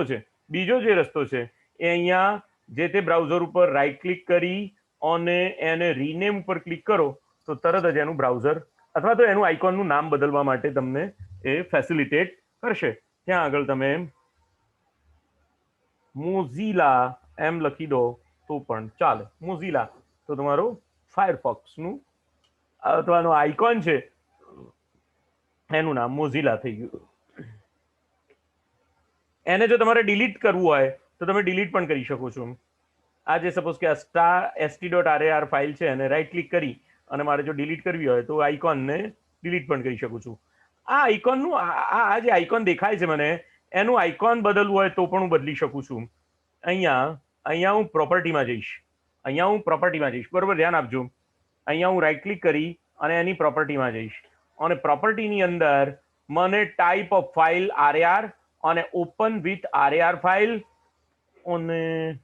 છે એ અહીંયા જે તે બ્રાઉઝર ઉપર રાઈટ ક્લિક કરી અને એને રીનેમ ઉપર ક્લિક કરો તો તરત જ એનું બ્રાઉઝર અથવા તો એનું આઇકોનનું નામ બદલવા માટે તમને એ ફેસિલિટેટ કરશે. ત્યાં આગળ તમે મોઝીલા એમ લખી દો તો પણ ચાલે. મોઝીલા તો તમારું ફાયરફોક્સનું અથવા આઇકોન છે એનું નામ મોઝીલા થઈ ગયું. એને જો તમારે ડિલીટ કરવું હોય તો તમે ડિલીટ પણ કરી શકો છો. આ જે સપોઝ કે આ st.rar ફાઇલ છે એને રાઈટ ક્લિક કરી અને મારે જો ડિલીટ કરવી હોય તો આઇકોનને ડિલીટ પણ કરી શકું છું. આ આઇકોનનું આ જે આઇકોન દેખાય છે મને, એનું આઇકોન બદલવું હોય તો પણ હું બદલી શકું છું. અહીંયા હું પ્રોપર્ટીમાં જઈશ. બરોબર, ધ્યાન આપજો. અહીંયા હું રાઈટ ક્લિક કરી અને એની પ્રોપર્ટીમાં જઈશ અને પ્રોપર્ટીની અંદર મને ટાઈપ ઓફ ફાઇલ RAR અને ઓપન વિથ RAR ફાઇલ અને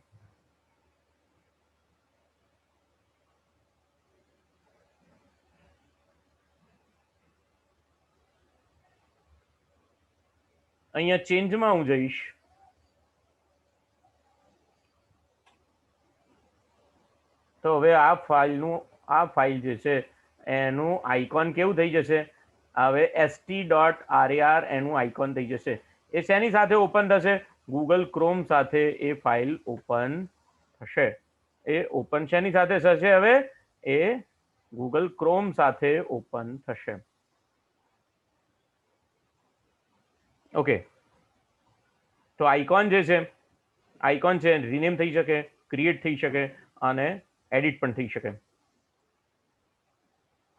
અહીંયા ચેન્જમાં હું જઈશ, તો હવે આ ફાઇલ જે છે એનું આઇકોન કેવું થઈ જશે, હવે st.rar એનું આઇકોન થઈ જશે. એ શેની સાથે ઓપન થશે? ગૂગલ ક્રોમ સાથે એ ફાઇલ ઓપન થશે. એ ઓપન શેની સાથે થશે? હવે એ ગૂગલ ક્રોમ સાથે ઓપન થશે. ઓકે, તો આઇકોન જે છે, આઇકોન છે રિનેમ થઈ શકે, ક્રિએટ થઈ શકે અને એડિટ પણ થઈ શકે.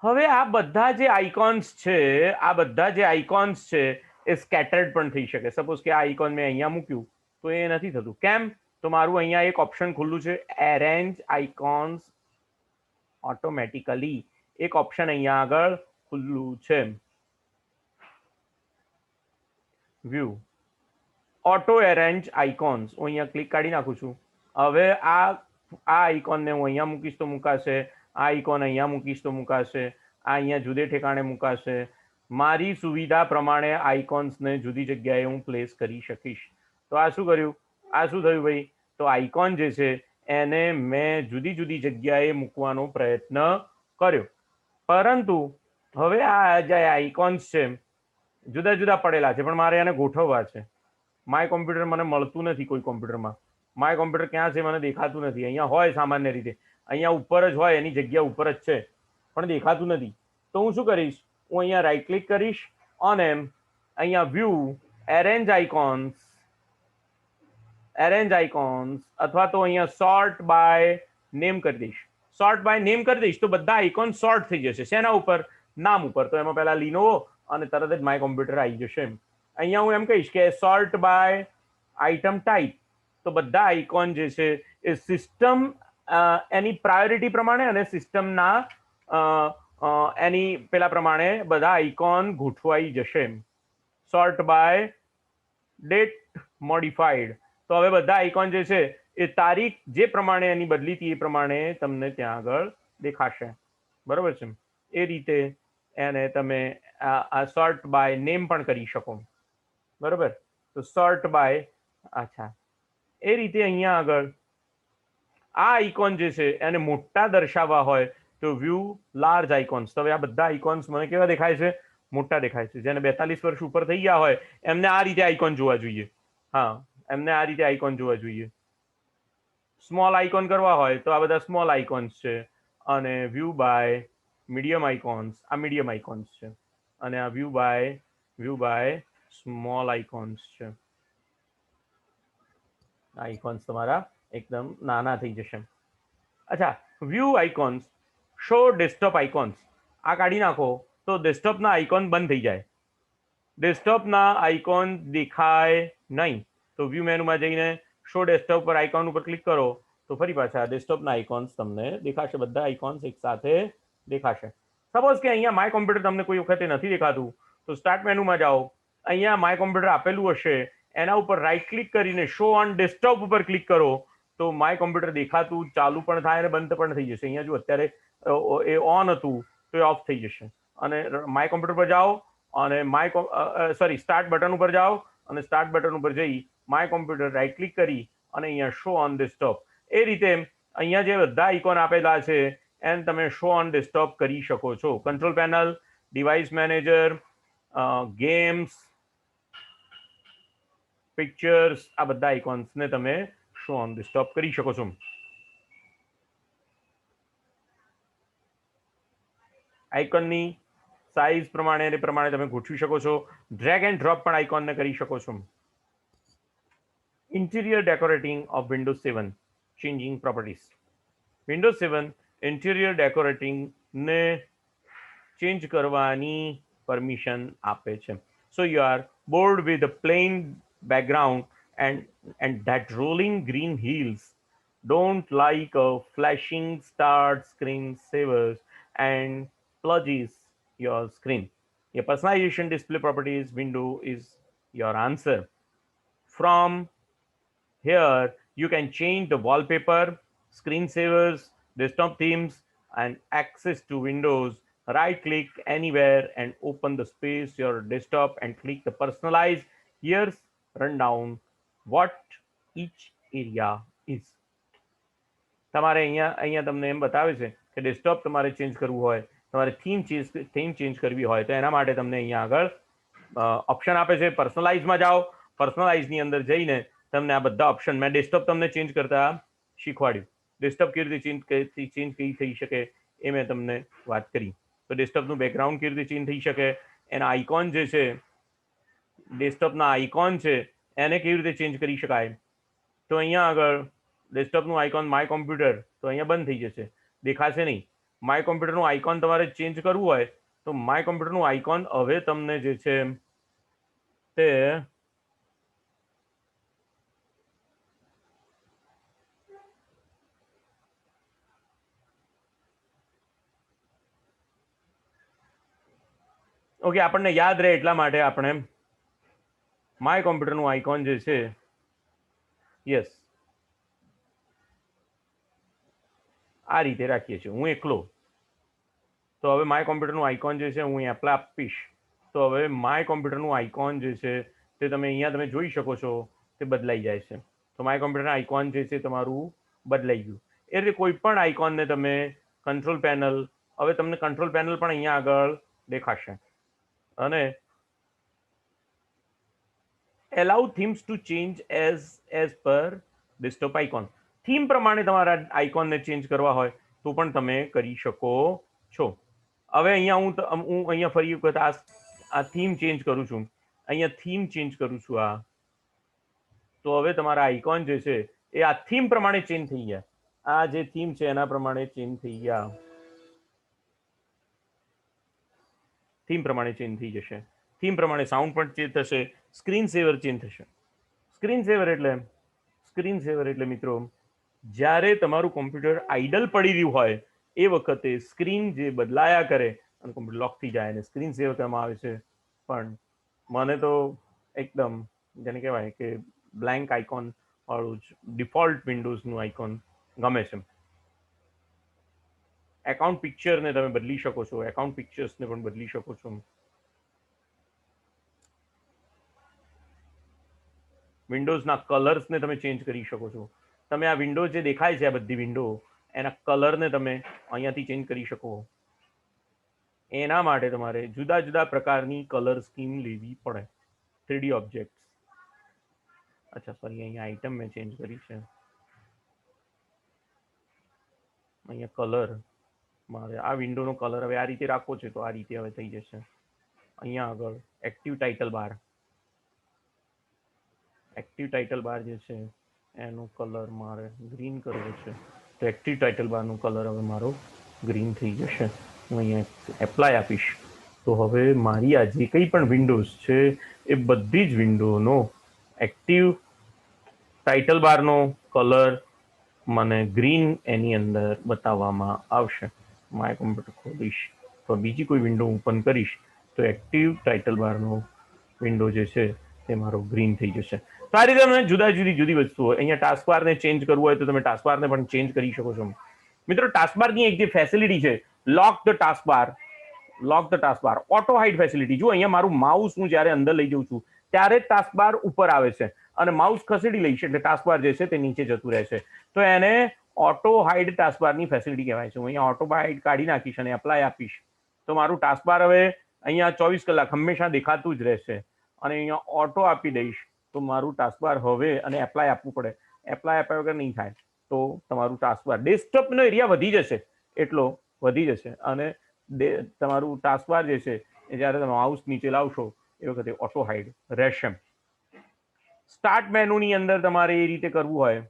હવે આ બધા જે આઇકોન્સ છે, આ બધા જે આઇકોન્સ છે એ સ્કેટર્ડ પણ થઈ શકે. સપોઝ કે આ આઇકોન મેં અહીંયા મૂક્યું તો એ નથી થતું. કેમ? તો મારું અહીંયા એક ઓપ્શન ખુલ્લું છે, એરેન્જ આઇકોન્સ ઓટોમેટિકલી. એક ઓપ્શન અહીંયા આગળ ખુલ્લું છે, વ્યૂ ઓટો એરેન્જ આઇકોન્સ. હું અહીંયા ક્લિક કાઢી નાખું છું. હવે આ આઇકોનને હું અહીંયા મૂકીશ તો મુકાશે, આ આઇકોન અહીંયા મૂકીશ તો મુકાશે, આ અહીંયા જુદે ઠેકાણે મુકાશે. મારી સુવિધા પ્રમાણે આઇકોન્સને જુદી જગ્યાએ હું પ્લેસ કરી શકીશ. તો આ શું કર્યું? આ શું થયું ભાઈ? તો આઇકોન જે છે એને મેં જુદી જુદી જગ્યાએ મૂકવાનો પ્રયત્ન કર્યો, પરંતુ હવે આ જે આઇકોન્સ છે જુદા જુદા પડેલા છે, પણ મારે એને ગોઠવવા છે. માય કોમ્પ્યુટર મને મળતું નથી કોઈ કોમ્પ્યુટરમાં. માય કોમ્પ્યુટર ક્યાં છે મને દેખાતું નથી. અહીંયા હોય સામાન્ય રીતે, અહીંયા ઉપર જ હોય, એની જગ્યા ઉપર જ છે, પણ દેખાતું નથી. તો હું શું કરીશ? હું અહીંયા રાઈટ ક્લિક કરીશ અને અહીંયા વ્યૂ એરેન્જ આઇકોન્સ અથવા તો અહીંયા સોર્ટ બાય નેમ કરી દઈશ. સોર્ટ બાય નેમ કરી દઈશ તો બધા આઇકોન સોર્ટ થઈ જશે. શેના ઉપર? નામ ઉપર. તો એમાં પહેલા લીનોવો અને તરત જ માય કોમ્પ્યુટર આવી જશે. અહીંયા હું એમ કહીશ કે સોર્ટ બાય આઇટમ ટાઈપ. તો બધા આઇકોન જે છે એ સિસ્ટમ એની પ્રાયોરિટી પ્રમાણે અને સિસ્ટમના એની પેલા પ્રમાણે બધા આઇકોન ગોઠવાઈ જશે. Sort by date modified. તો હવે બધા આઇકોન જે છે એ તારીખ જે પ્રમાણે એની બદલી હતી એ પ્રમાણે તમને ત્યાં આગળ દેખાશે. બરોબર છે? એ રીતે એને તમે આ સોર્ટ બાય નેમ પણ કરી શકો. બરોબર? તો સોર્ટ બાય, અચ્છા, એ રીતે અહીંયા આગળ આ આઇકોન જે છે એને મોટા દર્શાવવા હોય તો વ્યૂ લાર્જ આઇકોન્સ. તો હવે આ બધા આઇકોન્સ મને કેવા દેખાય છે? મોટા દેખાય છે. જેને 42 વર્ષ ઉપર થઈ ગયા હોય એમને આ રીતે આઇકોન જોવા જોઈએ. હા, એમને આ રીતે આઇકોન જોવા જોઈએ. સ્મોલ આઇકોન કરવા હોય તો આ બધા સ્મોલ આઇકોન્સ છે, અને વ્યૂ બાય મીડિયમ આઇકોન્સ, આ મીડિયમ આઇકોન્સ છે, અને આ વ્યૂ બાય સ્મોલ આઇકોન્સ છે. આઇકોન્સ તમારા એકદમ નાના થઈ જશે. અચ્છા, view icons, show desktop icons, આ કાઢી નાખો તો ડેસ્કટોપના આઇકોન બંધ થઈ જાય. ડેસ્કટોપના આઇકોન દેખાય નહીં. તો વ્યૂ મેનુમાં જઈને શો ડેસ્કટોપ પર આઇકોન ઉપર ક્લિક કરો તો ફરી પાછા ડેસ્કટોપના આઇકોન્સ તમને દેખાશે. બધા આઇકોન્સ એક સાથે દેખાશે. સપોઝ કે અહીંયા માય કોમ્પ્યુટર તમને કોઈ વખતે નથી દેખાતું તો સ્ટાર્ટ મેનુમાં જાઓ, અહીંયા માય કોમ્પ્યુટર આપેલું હશે એના ઉપર રાઈટ ક્લિક કરીને શો ઓન ડેસ્કટોપ ઉપર ક્લિક કરો તો માય કોમ્પ્યુટર દેખાતું ચાલુ પણ થાય અને બંધ પણ થઈ જશે. અહીંયા જો અત્યારે એ ઓન હતું તો એ ઓફ થઈ જશે. અને માય કોમ્પ્યુટર પર જાઓ અને સ્ટાર્ટ બટન ઉપર જાઓ અને સ્ટાર્ટ બટન ઉપર જઈ માય કોમ્પ્યુટર રાઈટ ક્લિક કરી અને અહીંયા શો ઓન ડેસ્કટોપ, એ રીતે અહીંયા જે બધા આઇકોન આપેલા છે એને તમે શો ઓન ડેસ્કટોપ કરી શકો છો. Control panel, device manager, games, pictures, આ બધા આઇકોન્સને તમે શો ઓન ડેસ્કટોપ કરી શકો છો. આઇકોનની સાઇઝ પ્રમાણે તમે ગોઠવી શકો છો. ડ્રેગ એન્ડ ડ્રોપ પણ આઇકોનને કરી શકો છો. Interior decorating of Windows 7 changing properties. Windows 7 interior ડેકોરેટિંગને ચેન્જ કરવાની પરમિશન આપે છે. So you are bored with a plain background and that rolling green hills, don't like a flashing start screen savers and plugins your screen. Your personalization display properties window is your answer. From here You can change the wallpaper, screensavers, desktop themes, and access to Windows. Right click anywhere and open the space your desktop and click the personalize. Here's rundown what each area is. તમારે અહીંયા તમને એમ બતાવે છે કે ડેસ્કટોપ તમારે ચેન્જ કરવું હોય, તમારે થીમ ચેન્જ કરવી હોય તો એના માટે તમને અહીંયા આગળ ઓપ્શન આપે છે. પર્સનલાઇઝમાં જાઓ, પર્સનલાઇઝની અંદર જઈને તમને આ બધા ઓપ્શન, મેં ડેસ્કટોપ તમને ચેન્જ કરતા શીખવાડ્યું. ડેસ્કટોપ કેવી રીતે ચેન્જ કઈ થઈ શકે એ મેં તમને વાત કરી. તો ડેસ્કટોપનું બેકગ્રાઉન્ડ કેવી રીતે ચેન્જ થઈ શકે, એના આઇકોન જે છે, ડેસ્કટોપના આઇકોન છે એને કેવી રીતે ચેન્જ કરી શકાય. તો અહીંયા આગળ ડેસ્કટોપનું આઇકોન માય કોમ્પ્યુટર, તો અહીંયા બંધ થઈ જશે, દેખાશે નહીં. માય કોમ્પ્યુટરનું આઇકોન તમારે ચેન્જ કરવું હોય તો માય કોમ્પ્યુટરનું આઇકોન હવે તમને જે છે તે ઓકે આપણને યાદ રહે એટલા માટે આપણે માય કોમ્પ્યુટરનું આઇકોન જે છે, યસ, આ રીતે રાખીએ છીએ. હું એકલો, તો હવે માય કોમ્પ્યુટરનું આઇકોન જે છે હું એપ્લાય આપીશ તો હવે માય કોમ્પ્યુટરનું આઇકોન જે છે તે તમે અહીંયા તમે જોઈ શકો છો તે બદલાઈ જાય છે. તો માય કોમ્પ્યુટરના આઇકોન જે છે તમારું બદલાઈ ગયું. એ રીતે કોઈ પણ આઇકોનને તમે કંટ્રોલ પેનલ, હવે તમને કંટ્રોલ પેનલ પણ અહીંયા આગળ દેખાશે. અને allow themes to change as per desktop icon. Theme પ્રમાણે તમારા આઇકોનને ચેન્જ કરવા હોય તો પણ તમે કરી શકો છો. હવે અહીંયા હું અહીંયા ફરી વખત આ થીમ ચેન્જ કરું છું, અહીંયા થીમ ચેન્જ કરું છું આ, તો હવે તમારા આઇકોન જે છે એ આ થીમ પ્રમાણે ચેન્જ થઈ ગયા. આ જે થીમ છે એના પ્રમાણે ચેન્જ થઈ ગયા, થીમ પ્રમાણે ચેન્જ થઈ જશે. થીમ પ્રમાણે સાઉન્ડ પણ ચેન્જ થશે, સ્ક્રીન સેવર ચેન્જ થશે. સ્ક્રીન સેવર એટલે મિત્રો, જ્યારે તમારું કોમ્પ્યુટર આઇડલ પડી રહ્યું હોય એ વખતે સ્ક્રીન જે બદલાયા કરે અને કોમ્પ્યુટર લોક થઈ જાય અને સ્ક્રીન સેવ કરવામાં આવે છે. પણ મને તો એકદમ જેને કહેવાય કે બ્લેન્ક આઇકોન વાળું જ ડિફોલ્ટ વિન્ડોઝનું આઇકોન ગમે છે. એકાઉન્ટ પિક્ચરને તમે બદલી શકો છો, એકાઉન્ટ પિક્ચર્સને પણ બદલી શકો છો. વિન્ડોઝના કલર્સને તમે ચેન્જ કરી શકો છો. તમે આ વિન્ડો જે દેખાય છે, આ બધી વિન્ડો, એના કલરને તમે અહીંયાથી ચેન્જ કરી શકો. એના માટે તમારે જુદા જુદા પ્રકારની કલર સ્કીમ લેવી પડે. 3D ઓબ્જેક્ટ, અચ્છા સોરી, અહીંયા આઈટમ મેં ચેન્જ કરી છે. અહીંયા કલર મારે આ વિન્ડોનો કલર હવે આ રીતે રાખવો છે તો આ રીતે હવે થઈ જશે. અહીંયા આગળ એક્ટિવ ટાઇટલ બાર, એક્ટિવ ટાઇટલ બાર જે છે એનો કલર મારે ગ્રીન કરવો છે, તો એક્ટિવ ટાઇટલ બારનો કલર હવે મારો ગ્રીન થઈ જશે. હું અહીંયા એપ્લાય આપીશ તો હવે મારી આ જે કંઈ પણ વિન્ડોઝ છે એ બધી જ વિન્ડોનો એક્ટિવ ટાઇટલ બારનો કલર મને ગ્રીન એની અંદર બતાવવામાં આવશે. માય કોમ્પ્યુટર ખોલીશ તો બીજી કોઈ વિન્ડો ઓપન કરીશ તો એક્ટિવ ટાઇટલ બારનો વિન્ડો જે છે તે મારો ગ્રીન થઈ જશે. તો આ રીતે તમે જુદી વસ્તુઓ, અહીંયા ટાસ્કબારને ચેન્જ કરવું હોય તો તમે ટાસ્કબારને પણ ચેન્જ કરી શકો છો. મિત્રો ટાસ્કબારની એક જે ફેસિલિટી છે, લોક the taskbar, auto hide facility. જો અહીંયા મારું માઉસ હું જ્યારે અંદર લઈ જઉં છું ત્યારે ટાસ્કબાર ઉપર આવે છે અને માઉસ ખસેડી લઈશ એટલે ટાસ્કબાર જે છે તે નીચે જતું રહેશે. તો એને ઓટો હાઇડ ટાસ્કબારની ફેસિલિટી કહેવાય છે. હું અહીંયા ઓટો હાઇડ કાઢી નાખીશ અને એપ્લાય આપીશ તો મારું ટાસ્કબાર હવે અહીંયા 24 કલાક હંમેશા દેખાતું જ રહેશે. અને અહીંયા ઓટો આપી દઈશ તો મારું ટાસ્કબાર હવે, અને એપ્લાય આપવું પડે, એપ્લાય આપ્યા વગર નહીં થાય તો તમારું ટાસ્કબાર, ડેસ્કટોપનો એરિયા વધી જશે, એટલો વધી જશે. અને તમારું ટાસ્કબાર જે છે એ જ્યારે તમે માઉસ નીચે લાવશો એ વખતે ઓટો હાઇડ રહેશે. સ્ટાર્ટ મેનુની અંદર તમારે એ રીતે કરવું હોય,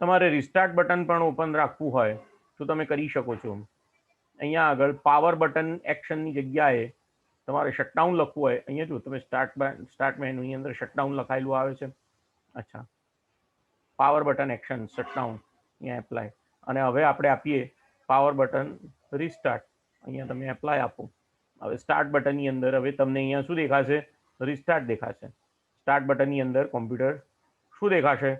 તમારે રિસ્ટાર્ટ બટન પણ ઓપન રાખવું હોય તો તમે કરી શકો છો. અહીંયા આગળ પાવર બટન એક્શનની જગ્યાએ તમારે શટડાઉન લખવું હોય, અહીંયા જો તમે સ્ટાર્ટ મેનુની અંદર શટડાઉન લખાયેલું આવે છે. અચ્છા, પાવર બટન એક્શન શટડાઉન, અહીંયા એપ્લાય. અને હવે આપણે આપીએ પાવર બટન રિસ્ટાર્ટ, અહીંયા તમે એપ્લાય આપો. હવે સ્ટાર્ટ બટનની અંદર હવે તમને અહીંયા શું દેખાશે? રિસ્ટાર્ટ દેખાશે. સ્ટાર્ટ બટનની અંદર કોમ્પ્યુટર શું દેખાશે?